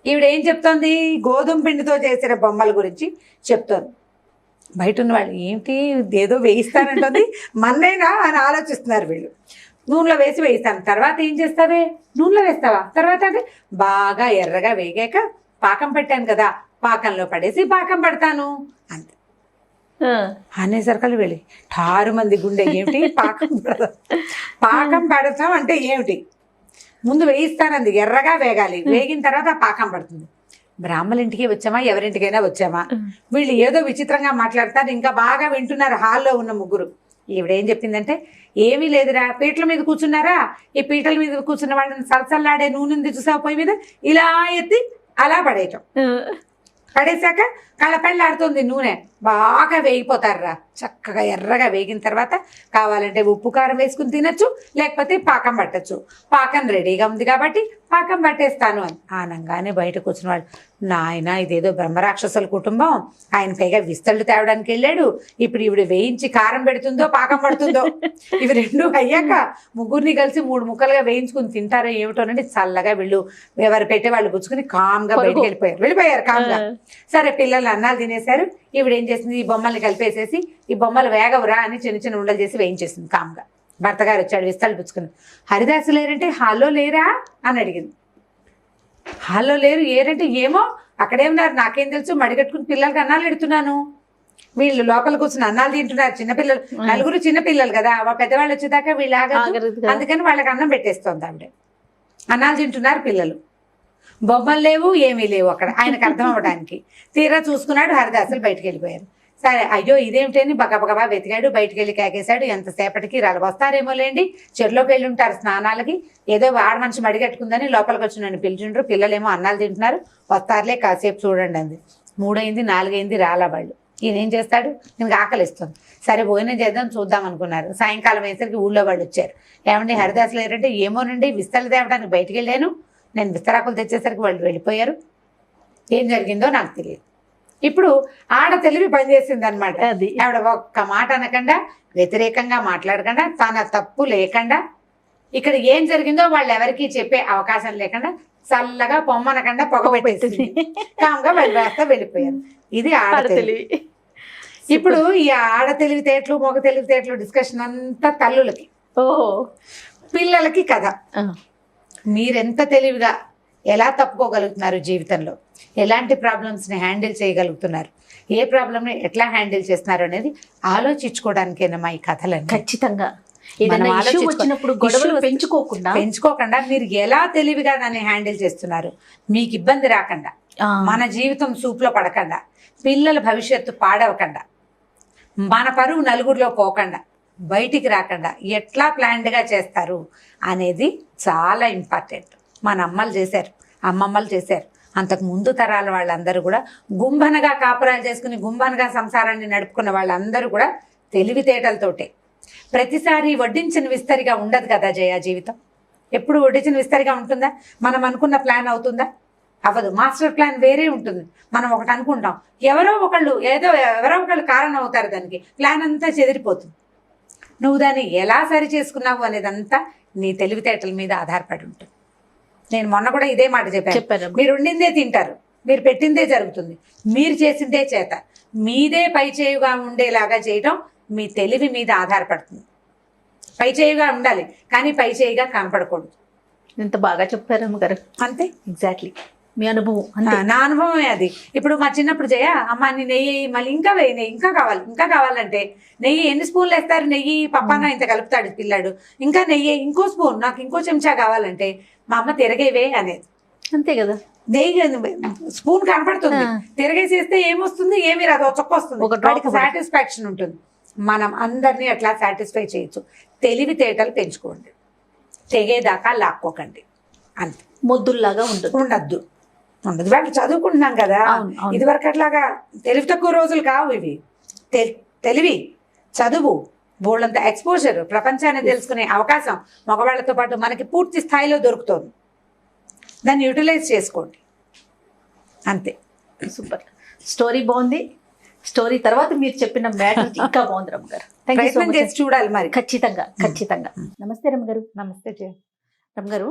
S2: ఈవిడ ఏం చెప్తోంది, గోధుమ పిండితో చేసిన బొమ్మల గురించి చెప్తోంది. బయట ఉన్న వాళ్ళు ఏమిటి ఏదో వేయిస్తానంటుంది, మన్నైనా అని ఆలోచిస్తున్నారు వీళ్ళు. నూనెలో వేసి వేయిస్తాను. తర్వాత ఏం చేస్తావే, నూనెలో వేస్తావా, తర్వాత అంటే బాగా ఎర్రగా వేగాక పాకం పెట్టాను కదా, పాకంలో పడేసి పాకం పెడతాను అంతే అనేసరికలు వెళ్ళి ఠారు మంది గుండె. ఏమిటి పాకం పెడతాం అంటే ఏమిటి, ముందు వేయిస్తానంది, ఎర్రగా వేగాలి, వేగిన తర్వాత పాకం పడుతుంది. బ్రాహ్మణ ఇంటికి వచ్చామా, ఎవరింటికైనా వచ్చామా, వీళ్ళు ఏదో విచిత్రంగా మాట్లాడతారు. ఇంకా బాగా వింటున్నారు హాల్లో ఉన్న 3. ఈవిడేం చెప్పిందంటే, ఏమీ లేదురా, పీటల మీద కూర్చున్నారా, ఈ పీటల మీద కూర్చున్న వాళ్ళని సలసల్లాడే నూనె చూసా పొయ్యి మీద ఇలా ఎత్తి అలా పడేయటం. పడేశాక కళ్ళపెళ్ళాడుతుంది నూనె, బాగా వేగిపోతారురా. చక్కగా ఎర్రగా వేగిన తర్వాత కావాలంటే ఉప్పు కారం వేసుకుని తినచ్చు, లేకపోతే పాకం పట్టచ్చు. పాకం రెడీగా ఉంది కాబట్టి పాకం పట్టేస్తాను అని ఆనంగానే బయటకు వచ్చిన వాళ్ళు, నాయన ఇదేదో బ్రహ్మరాక్షసుల కుటుంబం, ఆయన పైగా విస్తళ్ళు తేవడానికి వెళ్ళాడు, ఇప్పుడు ఈవిడ వేయించి కారం పెడుతుందో పాకం పడుతుందో, ఇవి రెండు అయ్యాక ముగ్గురిని కలిసి 3 ముక్కలుగా వేయించుకుని తింటారో ఏమిటోనండి. చల్లగా వీళ్ళు ఎవరు పెట్టే వాళ్ళు పుచ్చుకుని కామ్గా బయటకు వెళ్ళిపోయారు కామ్గా. సరే పిల్లలు అన్నాలు తినేశారు, ఈవిడ ఏం చేసింది, ఈ బొమ్మల్ని కలిపేసేసి ఈ బొమ్మలు వేగవురా అని చిన్న చిన్న ఉండలు చేసి వేయించేసింది కామ్గా. భర్త గారు వచ్చాడు విస్తళ్ళు పుచ్చుకుని, హరిదాసు లేరంటే హాల్లో లేరా అని అడిగింది. హాల్లో లేరు ఏరంటే ఏమో అక్కడేమన్నారు నాకేం తెలుసు, మడిగట్టుకుని పిల్లలకి అన్నాలు పెడుతున్నాను, వీళ్ళు లోపల కూర్చుని అన్నాలు తింటున్నారు. చిన్నపిల్లలు, నలుగురు చిన్నపిల్లలు కదా, పెద్దవాళ్ళు వచ్చేదాకా వీళ్ళు ఆగదు, అందుకని వాళ్ళకి అన్నం పెట్టేస్తోంది ఆవిడ. అన్నాలు తింటున్నారు పిల్లలు, బొమ్మలు లేవు ఏమీ లేవు అక్కడ ఆయనకు అర్థం అవ్వడానికి. తీరా చూసుకున్నాడు, హరిదాసులు బయటకు వెళ్ళిపోయారు. సరే అయ్యో ఇదేమిటని బగబగబా వెతికాడు, బయటకు వెళ్ళి కేకేశాడు. ఎంతసేపటికి వస్తారేమో లేండి, చెరులోకి వెళ్ళి ఉంటారు స్నానాలకి, ఏదో ఆడ మనిషి మడిగట్టుకుందని లోపలికి వచ్చి నన్ను పిలిచిండ్రు, పిల్లలేమో అన్నాలు తింటున్నారు, వస్తారులే కాసేపు చూడండి అంది. 3 అయింది 4 అయింది రాలా వాళ్ళు. ఈయన ఏం చేస్తాడు, నేను ఆకలిస్తుంది, సరే భోజనం చేద్దాం చూద్దాం అనుకున్నారు. సాయంకాలం అయ్యేసరికి ఊళ్ళో వాళ్ళు వచ్చారు. ఏమండి హరిదాసులు ఏంటంటే ఏమోనండి విస్తళ్ళు తేవడానికి బయటకు వెళ్ళాను, నేను విస్తరాకులు తెచ్చేసరికి వాళ్ళు వెళ్ళిపోయారు, ఏం జరిగిందో నాకు తెలియదు. ఇప్పుడు ఆడ తెలివి పనిచేసింది అనమాట. ఆవిడ ఒక్క మాట అనకుండా, వ్యతిరేకంగా మాట్లాడకుండా, తన తప్పు లేకుండా, ఇక్కడ ఏం జరిగిందో వాళ్ళు ఎవరికి చెప్పే అవకాశం లేకుండా చల్లగా పొమ్మనకుండా పొగ పెట్టేసింది, కామ్గా వేస్తా వెళ్ళిపోయారు. ఇది ఆడ తెలివి. ఇప్పుడు ఈ ఆడ తెలివితేటలు మగ తెలివితేటలు డిస్కషన్ అంతా తల్లులకి, పిల్లలకి కదా. మీరెంత తెలివిగా ఎలా తప్పుకోగలుగుతున్నారు జీవితంలో, ఎలాంటి ప్రాబ్లమ్స్ని హ్యాండిల్ చేయగలుగుతున్నారు, ఏ ప్రాబ్లమ్ని ఎట్లా హ్యాండిల్ చేస్తున్నారు అనేది ఆలోచించుకోవడానికేనమ్మా ఈ కథలన్నీ.
S1: ఖచ్చితంగా వచ్చినప్పుడు గొడవలు
S2: పెంచుకోకుండా మీరు ఎలా తెలివిగా దాన్ని హ్యాండిల్ చేస్తున్నారు, మీకు ఇబ్బంది రాకుండా, మన జీవితం సూపులో పడకుండా, పిల్లల భవిష్యత్తు పాడవకుండా, మన పరువు నలుగురిలో పోకుండా, బయటికి రాకుండా ఎట్లా ప్లాన్డ్గా చేస్తారు అనేది చాలా ఇంపార్టెంట్. మన అమ్మలు చేశారు, అమ్మమ్మలు చేశారు, అంతకు ముందు తరాల వాళ్ళందరూ కూడా గుంభనగా కాపురాలు చేసుకుని గుంభనగా సంసారాన్ని నడుపుకున్న వాళ్ళందరూ కూడా తెలివితేటలతోటే. ప్రతిసారి వడ్డించిన విస్తరిగా ఉండదు కదా జయ జీవితం. ఎప్పుడు వడ్డించిన విస్తరిగా ఉంటుందా? మనం అనుకున్న ప్లాన్ అవుతుందా? అవ్వదు. మాస్టర్ ప్లాన్ వేరే ఉంటుంది. మనం ఒకటి అనుకుంటాం, ఎవరో ఒకళ్ళు కారణం అవుతారు, దానికి ప్లాన్ అంతా చెదిరిపోతుంది. నువ్వు దాన్ని ఎలా సరి చేసుకున్నావు అనేదంతా నీ తెలివితేటల మీద ఆధారపడి ఉంటుంది. నేను మొన్న కూడా ఇదే మాట చెప్పాను. మీరు వండిందే తింటారు, మీరు పెట్టిందే జరుగుతుంది, మీరు చేసిందే చేత, మీదే పై చేయుగా ఉండేలాగా చేయటం మీ తెలివి మీద ఆధారపడుతుంది. పై చేయుగా ఉండాలి కానీ పై చేయిగా కనపడకూడదు.
S1: ఎంత బాగా చెప్పారు అమ్మగారు.
S2: అంతే,
S1: ఎగ్జాక్ట్లీ మీ అనుభవం.
S2: నా అనుభవమే అది. ఇప్పుడు మా చిన్నప్పుడు జయ అమ్మ నీ నెయ్యి మళ్ళీ ఇంకా వేయి, నెయ్యి ఇంకా కావాలంటే నెయ్యి ఎన్ని స్పూన్లు వేస్తారు, నెయ్యి పప్పాన ఇంత కలుపుతాడు పిల్లాడు, ఇంకా నెయ్యి ఇంకో స్పూన్, నాకు ఇంకో చెంచా కావాలంటే మా అమ్మ తిరగేవే అనేది.
S1: అంతే కదా,
S2: నెయ్యి స్పూన్ కనపడుతుంది, తిరగేసేస్తే ఏమొస్తుంది, ఏమి రాదు, చొక్క వస్తుంది, వాడికి సాటిస్ఫాక్షన్ ఉంటుంది. మనం అందరినీ అట్లా సాటిస్ఫై చేయొచ్చు. తెలివితేటలు పెంచుకోండి, తెగేదాకా లాక్కోకండి, అంతే.
S1: మొద్దుల్లాగా
S2: ఉండద్దు. వాళ్ళు చదువుకుంటున్నాం కదా, ఇదివరకు అట్లాగా తెలివి తక్కువ రోజులు కావు ఇవి. తెలివి, చదువు, బోళ్ళంత ఎక్స్పోజర్, ప్రపంచాన్ని తెలుసుకునే అవకాశం మగవాళ్ళతో పాటు మనకి పూర్తి స్థాయిలో దొరుకుతుంది. దాన్ని యూటిలైజ్ చేసుకోండి, అంతే.
S1: సూపర్ స్టోరీ, బాగుంది. స్టోరీ తర్వాత మీరు చెప్పిన మ్యాటర్ ఇంకా బాగుంది రమ్మ గారు.
S2: ప్రయత్నం చేసి చూడాలి మరి.
S1: ఖచ్చితంగా. నమస్తే రమ్మ గారు.
S2: నమస్తే
S1: రమ్మ గారు,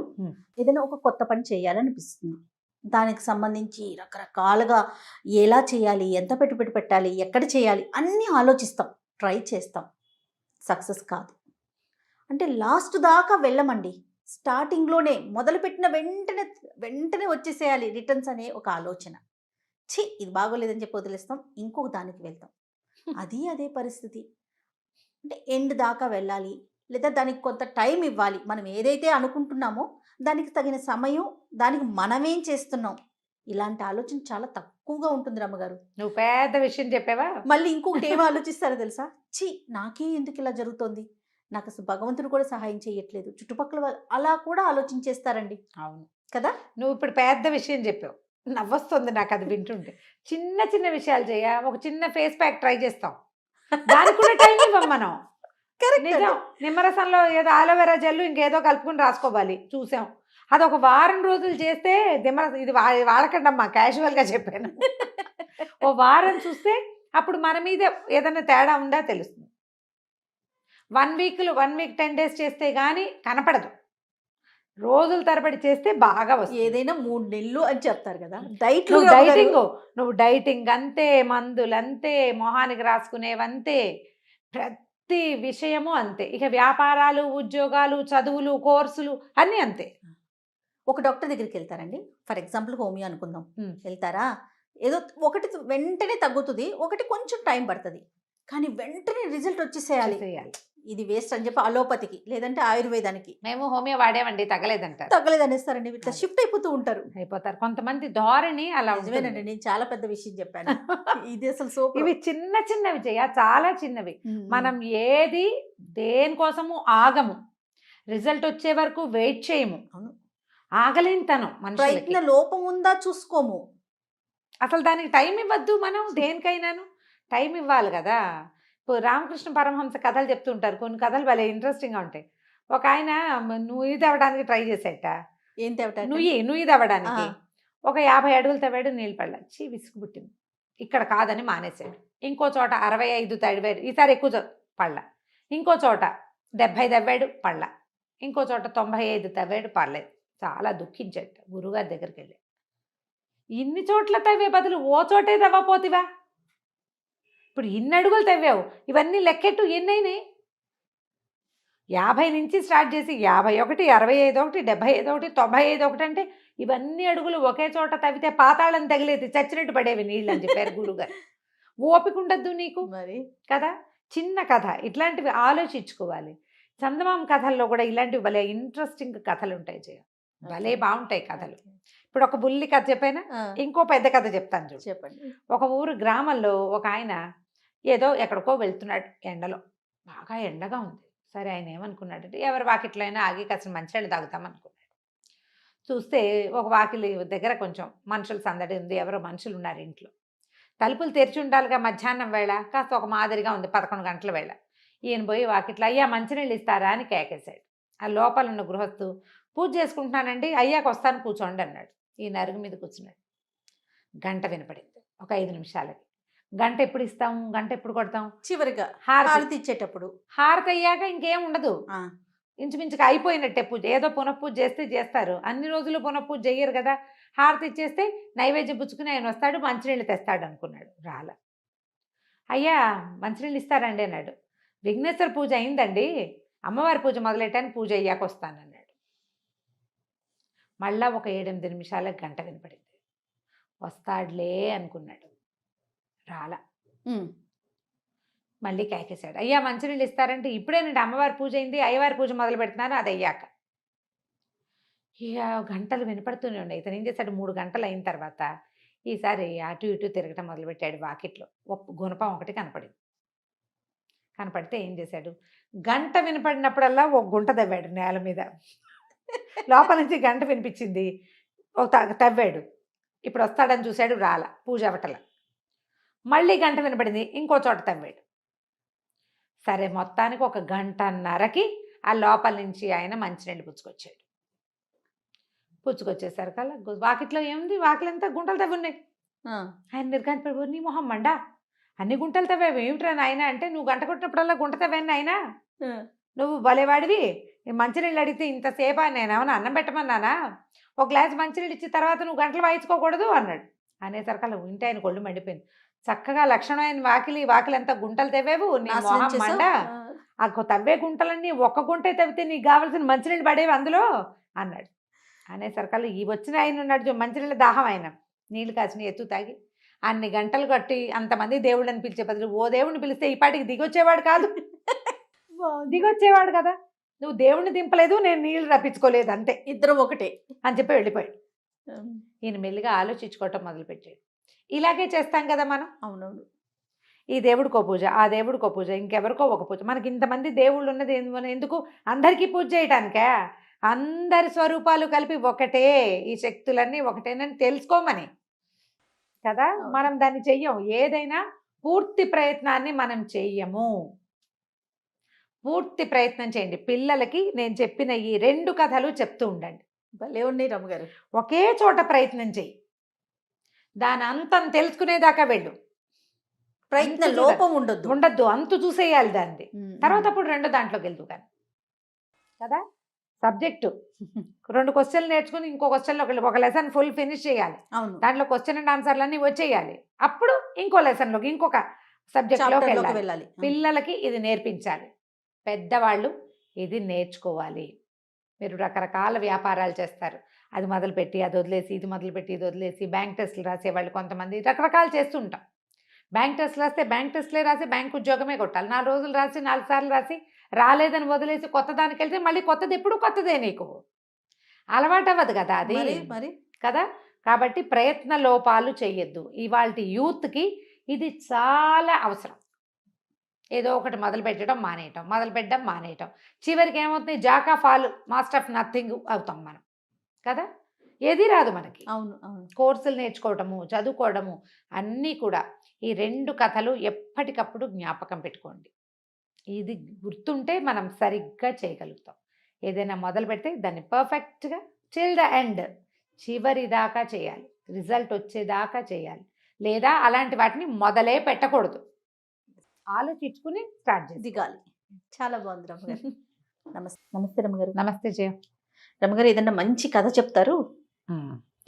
S1: ఏదైనా ఒక కొత్త పని చేయాలనిపిస్తుంది, దానికి సంబంధించి రకరకాలుగా ఎలా చేయాలి, ఎంత పెట్టుబడి పెట్టాలి, ఎక్కడ చేయాలి అన్నీ ఆలోచిస్తాం, ట్రై చేస్తాం, సక్సెస్ కాదు. అంటే లాస్ట్ దాకా వెళ్ళమండి, స్టార్టింగ్లోనే మొదలుపెట్టిన వెంటనే వచ్చేసేయాలి రిటర్న్స్ అనే ఒక ఆలోచన. ఇది బాగోలేదని చెప్పి వదిలేస్తాం, ఇంకొక దానికి వెళ్తాం, అదే పరిస్థితి. అంటే ఎండ్ దాకా వెళ్ళాలి, లేదా దానికి కొంత టైం ఇవ్వాలి. మనం ఏదైతే అనుకుంటున్నామో దానికి తగిన సమయం, దానికి మనమేం చేస్తున్నాం, ఇలాంటి ఆలోచన చాలా తక్కువగా ఉంటుంది రమ్మగారు.
S2: నువ్వు పెద్ద విషయం చెప్పావా.
S1: మళ్ళీ ఇంకొకటి ఏమో ఆలోచిస్తారో తెలుసా, నాకే ఎందుకు ఇలా జరుగుతోంది, నాకు అసలు భగవంతుడు కూడా సహాయం చేయట్లేదు, చుట్టుపక్కల వాళ్ళు అలా కూడా ఆలోచించేస్తారండి.
S2: అవును
S1: కదా,
S2: నువ్వు ఇప్పుడు పెద్ద విషయం చెప్పావు. నవ్వొస్తుంది నాకు అది వింటుంటే. చిన్న చిన్న విషయాలు చేయ, ఒక చిన్న ఫేస్ ప్యాక్ ట్రై చేస్తాం, దానికి కూడా టైం ఇవ్వం మనం. నిజం. నిమ్మరసంలో ఏదో ఆలోవెరా జెల్ ఇంకేదో కలుపుకుని రాసుకోవాలి, చూసాం. అది ఒక వారం రోజులు చేస్తే ఇది వాడకండి అమ్మా, క్యాజువల్గా చెప్పాను. ఓ వారం చూస్తే అప్పుడు మన మీద ఏదైనా తేడా ఉందా తెలుస్తుంది. 1 వీక్ 10 days చేస్తే కానీ కనపడదు, రోజుల తరబడి చేస్తే బాగా వస్తుంది.
S1: ఏదైనా 3 నెలలు అని చెప్తారు కదా,
S2: నువ్వు డైటింగ్ అంతే, మందులు అంతే, మొహానికి రాసుకునేవంతే, ప్రతి విషయము అంతే. ఇక వ్యాపారాలు, ఉద్యోగాలు, చదువులు, కోర్సులు అన్నీ అంతే.
S1: ఒక డాక్టర్ దగ్గరికి వెళ్తారండి, ఫర్ ఎగ్జాంపుల్ హోమియో అనుకుందాం, వెళ్తారా, ఏదో ఒకటి వెంటనే తగ్గుతుంది, ఒకటి కొంచెం టైం పడుతుంది, కానీ వెంటనే రిజల్ట్ వచ్చేసేయాలి. ఇది వేస్ట్ అని చెప్పి అలోపతికి లేదంటే ఆయుర్వేదానికి,
S2: మేము హోమియో వాడామండి
S1: తగ్గలేదనేస్తారండి, ఇట్లా షిఫ్ట్ అయిపోతారు.
S2: కొంతమంది ధోరణి అలా
S1: నిజమేనండి. నేను చాలా పెద్ద విషయం చెప్పాను. ఇది అసలు సూపర్.
S2: ఇవి చిన్న చిన్నవి చాలా చిన్నవి. మనం ఏది దేనికోసము ఆగము, రిజల్ట్ వచ్చే వరకు వెయిట్ చేయము, ఆగలేనితనం,
S1: ప్రయత్న లోపం ఉందా చూసుకోము,
S2: అసలు దానికి టైం ఇవ్వద్దు. మనం దేనికైనాను టైం ఇవ్వాలి కదా. ఇప్పుడు రామకృష్ణ పరమహంస కథలు చెప్తుంటారు, కొన్ని కథలు భలే ఇంట్రెస్టింగ్గా ఉంటాయి. ఒక ఆయన నుయ్యి తవ్వడానికి ట్రై చేసేట,
S1: ఏం తవ్వటానికి,
S2: నుయ్యి తవ్వడానికి ఒక 50 అడుగులు తవ్వాడు, నీళ్ళు పడలే, విసుగు పుట్టింది, ఇక్కడ కాదని మానేశాడు. ఇంకో చోట 65 తవ్వాడు, ఈసారి ఎక్కువ పడల. ఇంకో చోట 70 తవ్వాడు, పడల. ఇంకో చోట 95 తవ్వాడు, పడలేదు. చాలా దుఃఖించాడు. గురువుగారి దగ్గరికి వెళ్ళి, ఇన్ని చోట్ల తవ్వే బదులు ఓ చోటే తవ్వపోతివా, ఇప్పుడు ఇన్ని అడుగులు తవ్వావు, ఇవన్నీ లెక్కెట్టు, ఎన్నైనాయి? 50 నుంచి స్టార్ట్ చేసి 51, 65 ఒకటి, 75 ఒకటి, 95 ఒకటి, అంటే ఇవన్నీ అడుగులు ఒకే చోట తవ్వితే పాతాళం తగిలేది, చచ్చినట్టు పడేవి నీళ్ళు అని చెప్పారు గురువుగారు. ఓపిక ఉండద్దు నీకు
S1: మరి
S2: కదా. చిన్న కథ ఇట్లాంటివి ఆలోచించుకోవాలి. చందమామ కథల్లో కూడా ఇలాంటివి భలే ఇంట్రెస్టింగ్ కథలు ఉంటాయి, భలే బాగుంటాయి కథలు. ఇప్పుడు ఒక బుల్లి కథ చెప్పైనా, ఇంకో పెద్ద కథ చెప్తాను చూడు.
S1: చెప్పండి.
S2: ఒక ఊరు గ్రామంలో ఒక ఆయన ఏదో ఎక్కడికో వెళ్తున్నాడు, ఎండలో బాగా ఎండగా ఉంది. సరే ఆయన ఏమనుకున్నాడంటే, ఎవరి వాకిట్లో అయినా ఆగి కాసిన మంచినీళ్ళు తాగుతాం అనుకున్నాడు. చూస్తే ఒక వాకిలి దగ్గర కొంచెం మనుషుల సందడి ఉంది, ఎవరో మనుషులు ఉన్నారు ఇంట్లో. తలుపులు తెరిచి ఉండాలిగా, మధ్యాహ్నం వేళ కాస్త ఒక మాదిరిగా ఉంది, 11 గంటల వేళ. ఈయన పోయి వాకిట్లో, అయ్యా మంచినీళ్ళు ఇస్తారా అని కేకేశాడు. ఆ లోపల ఉన్న గృహస్థు, పూజ చేసుకుంటున్నానండి, అయ్యాక వస్తాను కూర్చోండి అన్నాడు. ఈయన అరుగు మీద కూర్చున్నాడు. గంట వినపడింది, ఒక 5 నిమిషాలకి. గంట ఎప్పుడు ఇస్తాము, గంట ఎప్పుడు కొడతాం?
S1: చివరిగా
S2: హారతి
S1: ఇచ్చేటప్పుడు.
S2: హారతి అయ్యాక ఇంకేం ఉండదు, ఇంచుమించుగా అయిపోయినట్టే పూజ. ఏదో పునఃపూజ చేస్తే చేస్తారు, అన్ని రోజులు పునఃపూజ చెయ్యరు కదా. హారతి ఇచ్చేస్తే నైవేద్యం పుచ్చుకుని ఆయన వస్తాడు, మంచినీళ్ళు తెస్తాడు అనుకున్నాడు. రాల. అయ్యా మంచినీళ్ళు ఇస్తారండి అన్నాడు. విఘ్నేశ్వర పూజ అయిందండి, అమ్మవారి పూజ మొదలెట్టాను, పూజ అయ్యాక వస్తానన్నాడు. మళ్ళా ఒక 7-8 నిమిషాలకు గంట వినపడింది. వస్తాడులే అనుకున్నాడు, రాల. మళ్ళీ కేకేశాడు, అయ్యా మంచినీళ్ళు ఇస్తారంటే, ఇప్పుడేనండి అమ్మవారి పూజ అయింది, అయ్యవారి పూజ మొదలు పెడుతున్నాను, అది అయ్యాక. ఇక గంటలు వినపడుతూనే ఉన్నాయి. ఇతను ఏం చేశాడు, 3 గంటలు అయిన తర్వాత ఈసారి అటు ఇటు తిరగటం మొదలుపెట్టాడు. వాకిట్లో గుణపం ఒకటి కనపడింది. కనపడితే ఏం చేశాడు, గంట వినపడినప్పుడల్లా ఒక గుంట తవ్వాడు నేల మీద. లోపల నుంచి గంట వినిపించింది, తవ్వాడు. ఇప్పుడు వస్తాడని చూశాడు, రాల, పూజ అవటల. మళ్ళీ గంట వినపడింది, ఇంకో చోట తవ్వాడు. సరే మొత్తానికి ఒక 1.5 ఆ లోపల నుంచి ఆయన మంచినీళ్ళు పుచ్చుకొచ్చాడు. పుచ్చుకొచ్చేసరికల్లా వాకిట్లో ఏముంది, వాకిలంతా గుంటలు తవ్వున్నాయి. ఆయన నిర్గాంతపడిపోయి, నీ మొహం మండా, అన్ని గుంటలు తవ్వావు ఏమిట్రా నాయన అంటే, నువ్వు గంట కొట్టినప్పుడల్లా గుంట తవ్వాను నాయన, నువ్వు భలేవాడివి. మంచినీళ్ళు అడిగితే ఇంతసేపా, నేను ఏమన్నా అన్నం పెట్టమన్నానా, ఒక గ్లాస్ మంచినీళ్ళు ఇచ్చిన తర్వాత నువ్వు గంటలు వాయించుకోకూడదు అన్నాడు. అనేసరికల్లా వింటే ఆయన కొళ్ళు మండిపోయింది. చక్కగా లక్షణమైన వాకిలంతా గుంటలు తవ్వేవు, నీ మొహం మండ, ఆ తవ్వే గుంటలన్నీ ఒక్క గుంటే తవ్వితే నీకు కావాల్సిన మంచినీళ్ళు పడేవి అందులో అన్నాడు. అనేసరికల్లా ఈ వచ్చిన ఆయన ఉన్నాడు, మంచినీళ్ళ దాహం, ఆయన నీళ్ళు కాసిన ఎత్తు తాగి అన్ని గంటలు కట్టి అంతమంది దేవుళ్ళని పిలిచే బదులు ఓ దేవుడిని పిలిస్తే ఈ పాటికి దిగొచ్చేవాడు కాదు. దిగొచ్చేవాడు కదా. నువ్వు దేవుడిని దింపలేదు, నేను నీళ్లు రప్పించుకోలేదు, అంతే,
S1: ఇద్దరం ఒకటే
S2: అని చెప్పి వెళ్ళిపోయాడు. ఈయన మెల్లిగా ఆలోచించుకోవటం మొదలుపెట్టాడు. ఇలాగే చేస్తాం కదా మనం.
S1: అవునవును.
S2: ఈ దేవుడికో పూజ, ఆ దేవుడికో పూజ, ఇంకెవరికో ఒక పూజ. మనకి ఇంతమంది దేవుళ్ళు ఉన్నది ఎందుకు, అందరికీ పూజ చేయటానికే. అందరి స్వరూపాలు కలిపి ఒకటే, ఈ శక్తులన్నీ ఒకటేనని తెలుసుకోమని కదా. మనం దాన్ని చెయ్యం. ఏదైనా పూర్తి ప్రయత్నాన్ని మనం చెయ్యము. పూర్తి ప్రయత్నం చేయండి. పిల్లలకి నేను చెప్పిన ఈ 2 కథలు చెప్తూ ఉండండి.
S1: భలే ఉన్నాయి రమ్మగారు.
S2: ఒకే చోట ప్రయత్నం చెయ్యి, దాని అంతం తెలుసుకునేదాకా వెళ్ళు.
S1: ప్రయత్న లోపం
S2: ఉండద్దు, అంతు చూసేయాలి దాన్ని. తర్వాత అప్పుడు 2 దాంట్లోకి వెళ్తూ కానీ కదా. సబ్జెక్టు 2 క్వశ్చన్లు నేర్చుకుని ఇంకో క్వశ్చన్లోకి వెళ్ళి ఒక లెసన్ ఫుల్ ఫినిష్ చేయాలి. దాంట్లో క్వశ్చన్ అండ్ ఆన్సర్లన్నీ వచ్చేయాలి. అప్పుడు ఇంకో లెసన్లోకి ఇంకొక సబ్జెక్ట్లోకి వెళ్ళాలి. పిల్లలకి ఇది నేర్పించాలి. పెద్దవాళ్ళు ఇది నేర్చుకోవాలి. మీరు రకరకాల వ్యాపారాలు చేస్తారు, అది మొదలుపెట్టి అది వదిలేసి, ఇది మొదలుపెట్టి ఇది వదిలేసి, బ్యాంక్ టెస్టులు రాసేవాళ్ళు కొంతమంది రకరకాలు చేస్తూ ఉంటాం. బ్యాంక్ టెస్టులు రాస్తే బ్యాంక్ టెస్టులే రాసి బ్యాంక్ ఉద్యోగమే కొట్టాలి. 4 రోజులు రాసి 4 సార్లు రాసి రాలేదని వదిలేసి కొత్త దానికి వెళ్తే మళ్ళీ కొత్తది ఎప్పుడు కొత్తదే, నీకు అలవాటు అవ్వదు కదా అది మరి కదా. కాబట్టి ప్రయత్న లోపాలు చెయ్యొద్దు. ఇవాళ యూత్కి ఇది చాలా అవసరం. ఏదో ఒకటి మొదలు పెట్టడం మానేయటం చివరికి ఏమవుతుంది, Jack of all master of nothing అవుతాం మనం కదా. ఏది రాదు మనకి.
S1: అవును.
S2: కోర్సులు నేర్చుకోవటము, చదువుకోవడము అన్నీ కూడా ఈ 2 కథలు ఎప్పటికప్పుడు జ్ఞాపకం పెట్టుకోండి. ఇది గుర్తుంటే మనం సరిగ్గా చేయగలుగుతాం. ఏదైనా మొదలు పెడితే దాన్ని పర్ఫెక్ట్గా టిల్ ద ఎండ్, చివరి దాకా చేయాలి, రిజల్ట్ వచ్చేదాకా చేయాలి. లేదా అలాంటి వాటిని మొదలే పెట్టకూడదు, ఆలోచించుకుని స్టార్ట్ చేసి
S1: దిగాలి. చాలా బాగుంది రమ్మగారు. నమస్తే రమ్మగారు.
S2: నమస్తే జయ.
S1: రమ్మగారు ఏదన్నా మంచి కథ చెప్తారు?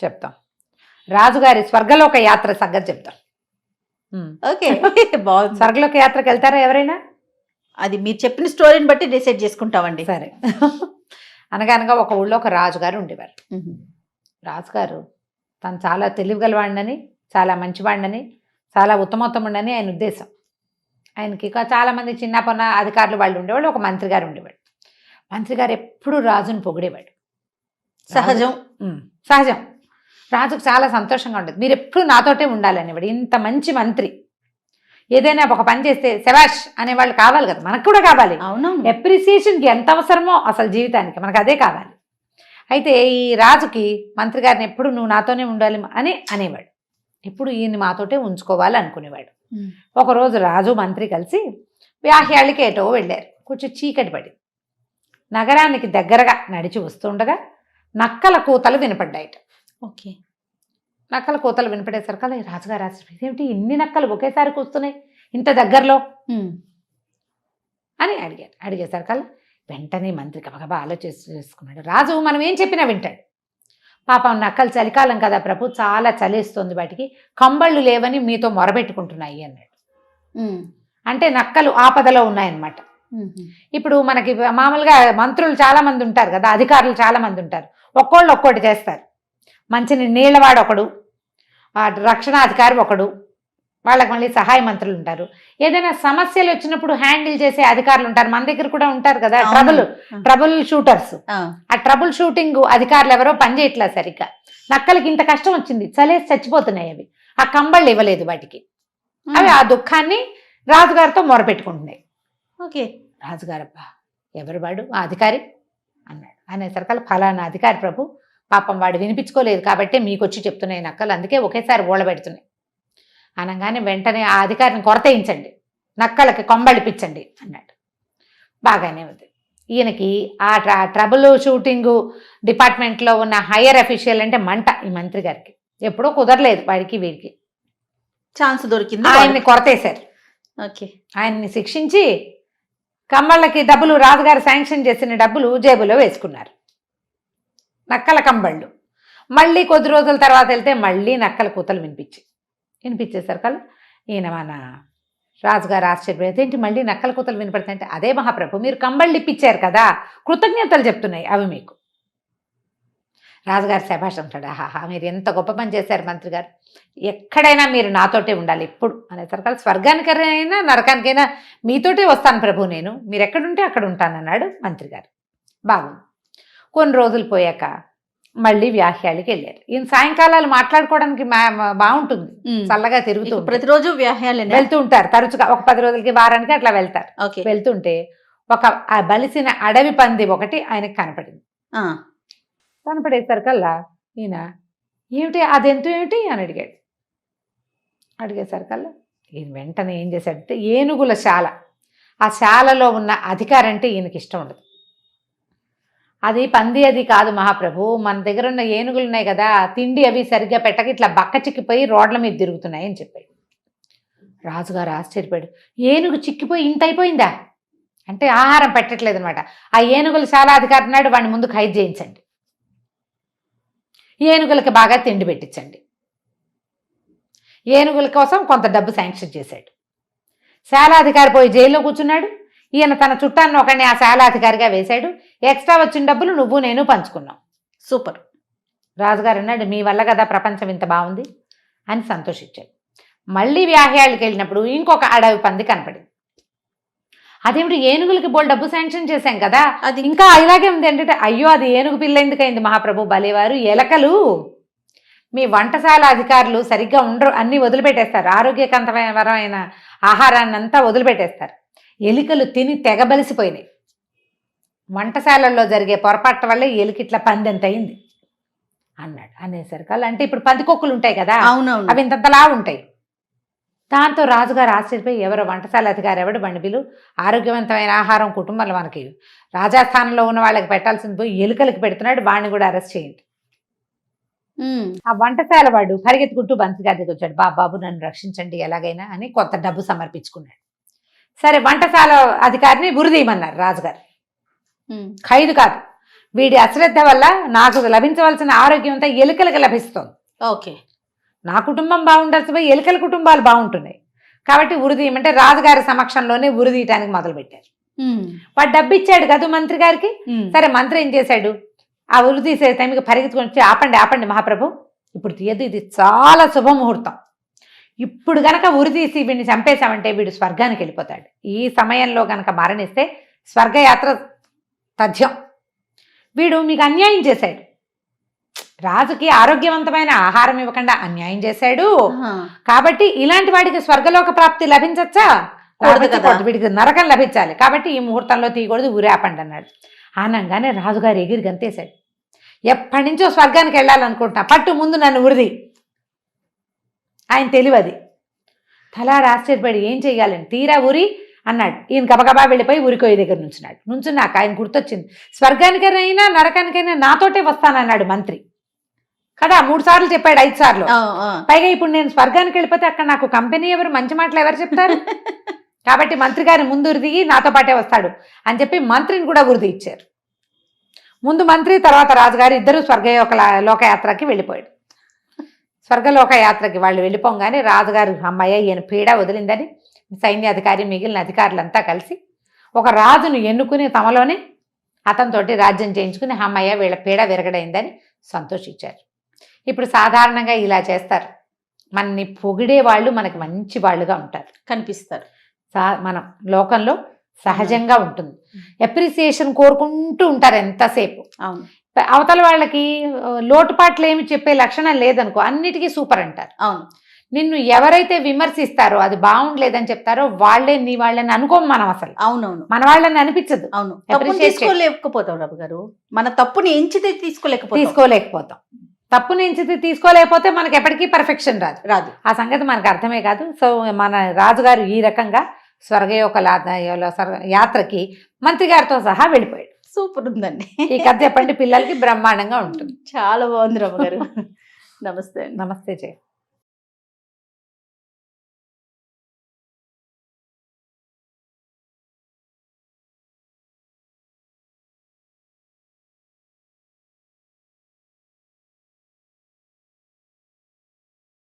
S2: చెప్తాం. రాజుగారి స్వర్గలోక యాత్ర సంగతి చెప్తాం.
S1: ఓకే, బాగుంది.
S2: స్వర్గలోక యాత్రకు వెళ్తారా ఎవరైనా?
S1: అది మీరు చెప్పిన స్టోరీని బట్టి డిసైడ్ చేసుకుంటామండి.
S2: సరే. అనగనగా ఒక ఊళ్ళో ఒక రాజుగారు ఉండేవారు. రాజుగారు తను చాలా తెలివిగలవాడినని, చాలా మంచివాడినని, చాలా ఉత్తమోత్తముడని ఆయన ఉద్దేశం. ఆయనకి చాలామంది చిన్న పొన్న అధికారులు వాళ్ళు ఉండేవాళ్ళు. ఒక మంత్రి గారు ఉండేవాడు. మంత్రి గారు ఎప్పుడు రాజుని పొగిడేవాడు. సహజం. రాజుకు చాలా సంతోషంగా ఉండేది. మీరు ఎప్పుడు నాతోటే ఉండాలనేవాడు. ఇంత మంచి మంత్రి ఏదైనా ఒక పని చేస్తే శభాష్ అనేవాళ్ళు కావాలి కదా, మనకు కూడా కావాలి.
S1: అవును.
S2: అప్రిసియేషన్కి ఎంత అవసరమో అసలు జీవితానికి మనకు అదే కావాలి. అయితే ఈ రాజుకి మంత్రి గారిని ఎప్పుడు నువ్వు నాతోనే ఉండాలి అని అనేవాడు. ఇప్పుడు ఈయన మాతోటే ఉంచుకోవాలి అనుకునేవాడు. ఒకరోజు రాజు మంత్రి కలిసి వ్యాహ్యాళ్ళకి ఏటో వెళ్ళారు. కొంచెం చీకటి పడి నగరానికి దగ్గరగా నడిచి వస్తుండగా నక్కల కూతలు వినపడ్డాయట.
S1: ఓకే.
S2: నక్కల కూతలు వినపడేసరికల్లా ఈ రాజుగారు ఇదేమిటి ఇన్ని నక్కలు ఒకేసారి కూస్తున్నాయి ఇంత దగ్గరలో అని అడిగేసరికల్లా వెంటనే మంత్రి గబగబా ఆలోచించుకున్నాడు. రాజు మనం ఏం చెప్పినా వింటాడు. పాపం నక్కలు చలికాలం కదా ప్రభు, చాలా చలేస్తుంది, వాటికి కంబళ్ళు లేవని మీతో మొరబెట్టుకుంటున్నాయి అన్నాడు. అంటే నక్కలు ఆపదలో ఉన్నాయన్నమాట. ఇప్పుడు మనకి మామూలుగా మంత్రులు చాలా మంది ఉంటారు కదా, అధికారులు చాలా మంది ఉంటారు. ఒక్కోళ్ళు ఒక్కోటి చేస్తారు. మంచిని నీళ్ళవాడు ఒకడు, రక్షణాధికారి ఒకడు, వాళ్ళకి మళ్ళీ సహాయ మంత్రులు ఉంటారు. ఏదైనా సమస్యలు వచ్చినప్పుడు హ్యాండిల్ చేసే అధికారులు ఉంటారు. మన దగ్గర కూడా ఉంటారు కదా ట్రబుల్ షూటర్స్. ఆ ట్రబుల్ షూటింగ్ అధికారులు ఎవరో పనిచేయట్లా సరిగ్గా. నక్కలకి ఇంత కష్టం వచ్చింది, చలేసి చచ్చిపోతున్నాయి. అవి ఆ కంబళ్ళు ఇవ్వలేదు వాటికి. అవి ఆ దుఃఖాన్ని రాజుగారితో మొరపెట్టుకుంటున్నాయి.
S1: ఓకే.
S2: రాజుగారు అబ్బా ఎవరు వాడు ఆ అధికారి అన్నాడు. అనేసరికల్లా ఫలానా అధికారి ప్రభు, పాపం వాడు వినిపించుకోలేదు కాబట్టి మీకు వచ్చి చెప్తున్నాయి నక్కలు, అందుకే ఒకేసారి ఓడబెడుతున్నాయి అనగానే వెంటనే ఆ అధికారిని కొరతయించండి, నక్కలకి కొంబళిపించండి అన్నాడు. బాగానే ఉంది. ఈయనకి ఆ ట్రబుల్ షూటింగ్ డిపార్ట్మెంట్లో ఉన్న హయ్యర్ అఫీషియల్ అంటే మంట ఈ మంత్రి గారికి. ఎప్పుడూ కుదరలేదు వాడికి వీడికి,
S1: ఛాన్స్ దొరికింది.
S2: ఆయన్ని కొరతేశారు.
S1: ఓకే.
S2: ఆయన్ని శిక్షించి కంబళ్ళకి డబ్బులు, రాజుగారు శాంక్షన్ చేసిన డబ్బులు జేబులో వేసుకున్నారు. నక్కల కంబళ్ళు. మళ్ళీ కొద్ది రోజుల తర్వాత వెళ్తే మళ్ళీ నక్కల కూతలు వినిపించేసరికల్లా ఈయన మన రాజుగారు ఆశ్చర్యపోయి ఏంటి మళ్ళీ నక్కల కూతలు వినపడతాయంటే, అదే మహాప్రభు మీరు కంబళ్ళు ఇప్పించారు కదా, కృతజ్ఞతలు చెప్తున్నాయి అవి మీకు. రాజుగారు శభాష్ అంటాడు. ఆహాహా మీరు ఎంత గొప్ప పని చేశారు మంత్రి గారు, ఎక్కడైనా మీరు నాతోటే ఉండాలి ఎప్పుడు అనేసరికల్లా స్వర్గానికైనా నరకానికైనా మీతోటే వస్తాను ప్రభు, నేను మీరు ఎక్కడుంటే అక్కడ ఉంటానన్నాడు మంత్రి గారు. బాగుంది. కొన్ని రోజులు పోయాక మళ్ళీ వ్యాహ్యాలకి వెళ్ళారు. ఈయన సాయంకాలాలు మాట్లాడుకోవడానికి బాగుంటుంది, చల్లగా తిరుగుతూ
S1: ప్రతిరోజు వ్యాహ్యాలు
S2: వెళ్తూ ఉంటారు తరచుగా. ఒక 10 రోజులకి వారానికి అట్లా వెళ్తారు. వెళ్తుంటే ఒక బలిసిన అడవి పంది ఒకటి ఆయనకు కనపడింది.
S1: ఆ,
S2: కనపడేసరికల్లా ఈయన ఏమిటి అదెంత ఏమిటి అని అడిగాడు. అడిగేసరికల్లా ఈయన వెంటనే ఏం చేశాడంటే ఏనుగుల శాల, ఆ శాలలో ఉన్న అధికారం అంటే ఈయనకి ఇష్టం ఉండదు. అది పంది అది కాదు మహాప్రభు, మన దగ్గర ఉన్న ఏనుగులు ఉన్నాయి కదా, తిండి అవి సరిగ్గా పెట్టక ఇట్లా బక్క చిక్కిపోయి రోడ్ల మీద తిరుగుతున్నాయి అని చెప్పాడు. రాజుగారు ఆశ్చర్యపోయాడు. ఏనుగు చిక్కిపోయి ఇంత అయిపోయిందా అంటే ఆహారం పెట్టట్లేదు అనమాట. ఆ ఏనుగుల శాల అధికారి నాడు వాడిని ముందు ఖైదు చేయించండి, ఏనుగులకి బాగా తిండి పెట్టించండి. ఏనుగుల కోసం కొంత డబ్బు శాంక్షన్ చేశాడు. శాలాధికారి పోయి జైల్లో కూర్చున్నాడు. ఈయన తన చుట్టాన్ని ఒకరిని ఆ శాలాధికారిగా వేశాడు. ఎక్స్ట్రా వచ్చిన డబ్బులు నువ్వు నేను పంచుకున్నాం.
S1: సూపర్.
S2: రాజుగారు అన్నాడు, మీ వల్ల కదా ప్రపంచం ఇంత బాగుంది అని సంతోషించాడు. మళ్ళీ వ్యాహ్యాళ్ళకి వెళ్ళినప్పుడు ఇంకొక అడవి పంది కనపడింది. అదేమిటి ఏనుగులకి బోల్ డబ్బు శాంక్షన్ చేశాం కదా, అది ఇంకా ఇలాగే ఉంది అంటే, అయ్యో అది ఏనుగు పిల్ల ఎందుకైంది మహాప్రభు, బలేవారు ఎలకలు మీ వంటశాల అధికారులు సరిగ్గా ఉండరు, అన్నీ వదిలిపెట్టేస్తారు, ఆరోగ్యకరమైన ఆహారాన్ని అంతా వదిలిపెట్టేస్తారు. ఎలికలు తిని తెగబలిసిపోయినాయి. వంటశాలల్లో జరిగే పొరపాటు వల్ల ఎలికిట్లా పందెంత అయింది అన్నాడు. అనేసరికి అంటే ఇప్పుడు పందికొక్కులు ఉంటాయి కదా,
S1: అవునవును,
S2: అవి ఇంతలా ఉంటాయి. దాంతో రాజుగారు ఆశ్చర్యపోయి, ఎవరో వంటశాల అధికారి ఎవడు బండిపిలు, ఆరోగ్యవంతమైన ఆహారం కుటుంబాలు మనకి రాజస్థానంలో ఉన్న వాళ్ళకి పెట్టాల్సింది పోయి ఎలుకలకి పెడుతున్నాడు, వాడిని కూడా అరెస్ట్ చేయండి. ఆ వంటశాల వాడు పరిగెత్తుకుంటూ మంత్రి గారి దగ్గరికి వచ్చాడు. బాబు నన్ను రక్షించండి ఎలాగైనా అని కొంత డబ్బు సమర్పించుకున్నాడు. సరే వంటశాల అధికారిని ఉరిదీయమన్నారు రాజుగారు. ఖైదు కాదు, వీడి అశ్రద్ధ వల్ల నాకు లభించవలసిన ఆరోగ్యం అంతా ఎలుకలకు లభిస్తుంది.
S1: ఓకే,
S2: నా కుటుంబం బాగుండాల్సి పోయి ఎలుకల కుటుంబాలు బాగుంటున్నాయి కాబట్టి ఉరిదీయమంటే రాజుగారి సమక్షంలోనే ఉరిదీయటానికి మొదలుపెట్టారు. వాడు డబ్బు ఇచ్చాడు కదా మంత్రి గారికి. సరే మంత్రి ఏం చేశాడు, ఆ ఉరి తీసే టైంకి పరిగెత్తుకొని వచ్చి, ఆపండి ఆపండి మహాప్రభు, ఇప్పుడు తీయదు, ఇది చాలా శుభముహూర్తం, ఇప్పుడు గనక ఉరి తీసి వీడిని చంపేశామంటే వీడు స్వర్గానికి వెళ్ళిపోతాడు, ఈ సమయంలో గనక మరణిస్తే స్వర్గయాత్ర తథ్యం. వీడు మీకు అన్యాయం చేశాడు, రాజుకి ఆరోగ్యవంతమైన ఆహారం ఇవ్వకుండా అన్యాయం చేశాడు కాబట్టి ఇలాంటి వాడికి స్వర్గలోక ప్రాప్తి లభించచ్చా, వీడికి నరకం లభించాలి కాబట్టి ఈ ముహూర్తంలో తీయకూడదు, ఊరేపండి అన్నాడు. ఆనంగానే రాజుగారు ఎగిరి గంతేశాడు. ఎప్పటి నుంచో స్వర్గానికి వెళ్ళాలనుకుంటున్నా, పట్టు ముందు నన్ను ఉరిది. ఆయన తెలివది. తలారా ఆశ్చర్యపడి ఏం చెయ్యాలని తీరా ఉరి అన్నాడు. ఈయన గబగబా వెళ్ళిపోయి ఉరికోయి దగ్గర నుంచున్నాక ఆయన గుర్తొచ్చింది, స్వర్గానికైనా నరకానికైనా నాతోటే వస్తానన్నాడు మంత్రి కదా, 3 సార్లు చెప్పాడు, 5 సార్లు. పైగా ఇప్పుడు నేను స్వర్గానికి వెళ్ళిపోతే అక్కడ నాకు కంపెనీ ఎవరు, మంచి మాటలు ఎవరు చెప్తారు కాబట్టి మంత్రి గారి ముందు ఉరిది నాతో పాటే వస్తాడు అని చెప్పి మంత్రిని కూడా ఉరిది ఇచ్చారు. ముందు మంత్రి తర్వాత రాజుగారు ఇద్దరు లోకయాత్రకి వెళ్ళిపోయాడు. స్వర్గలోకయాత్రకి వాళ్ళు వెళ్ళిపోగానే రాజుగారు అమ్మాయి ఈయన పీడ వదిలిందని సైన్యాధికారి మిగిలిన అధికారులంతా కలిసి ఒక రాజును ఎన్నుకుని తమలోనే అతనితోటి రాజ్యం చేయించుకుని అమ్మాయి వీళ్ళ పీడ విరగడైందని సంతోషించారు. ఇప్పుడు సాధారణంగా ఇలా చేస్తారు, మనని పొగిడే వాళ్ళు మనకి మంచి వాళ్ళుగా ఉంటారు, కనిపిస్తారు. మనం లోకంలో సహజంగా ఉంటుంది, అప్రిసియేషన్ కోరుకుంటూ ఉంటారు ఎంతసేపు. అవును, అవతల వాళ్ళకి లోటుపాట్లు ఏమి చెప్పే లక్షణం లేదనుకో, అన్నిటికీ సూపర్ అంటారు. అవును, నిన్ను ఎవరైతే విమర్శిస్తారో అది బాగుండలేదని చెప్తారో వాళ్ళే నీ వాళ్ళని అనుకోం మనం అసలు. అవునవును, మన వాళ్ళని అనిపించదు. అవును, తీసుకోలేకపోతాం రాబు గారు, మన తప్పుని ఎంచితే తీసుకోలేకపోతాం. తప్పుని ఎంచితే తీసుకోలేకపోతే మనకి ఎప్పటికీ పర్ఫెక్షన్ రాదు. ఆ సంగతి మనకు అర్థమే కాదు. సో మన రాజుగారు ఈ రకంగా స్వర్గయోక యాత్రకి మంత్రి గారితో సహా వెళ్ళిపోయాడు. సూపర్ ఉందండి ఈ కథ. చెప్పండి పిల్లలకి బ్రహ్మాండంగా ఉంటుంది. చాలా బాగుంది రాబు గారు. నమస్తే. నమస్తే జయ.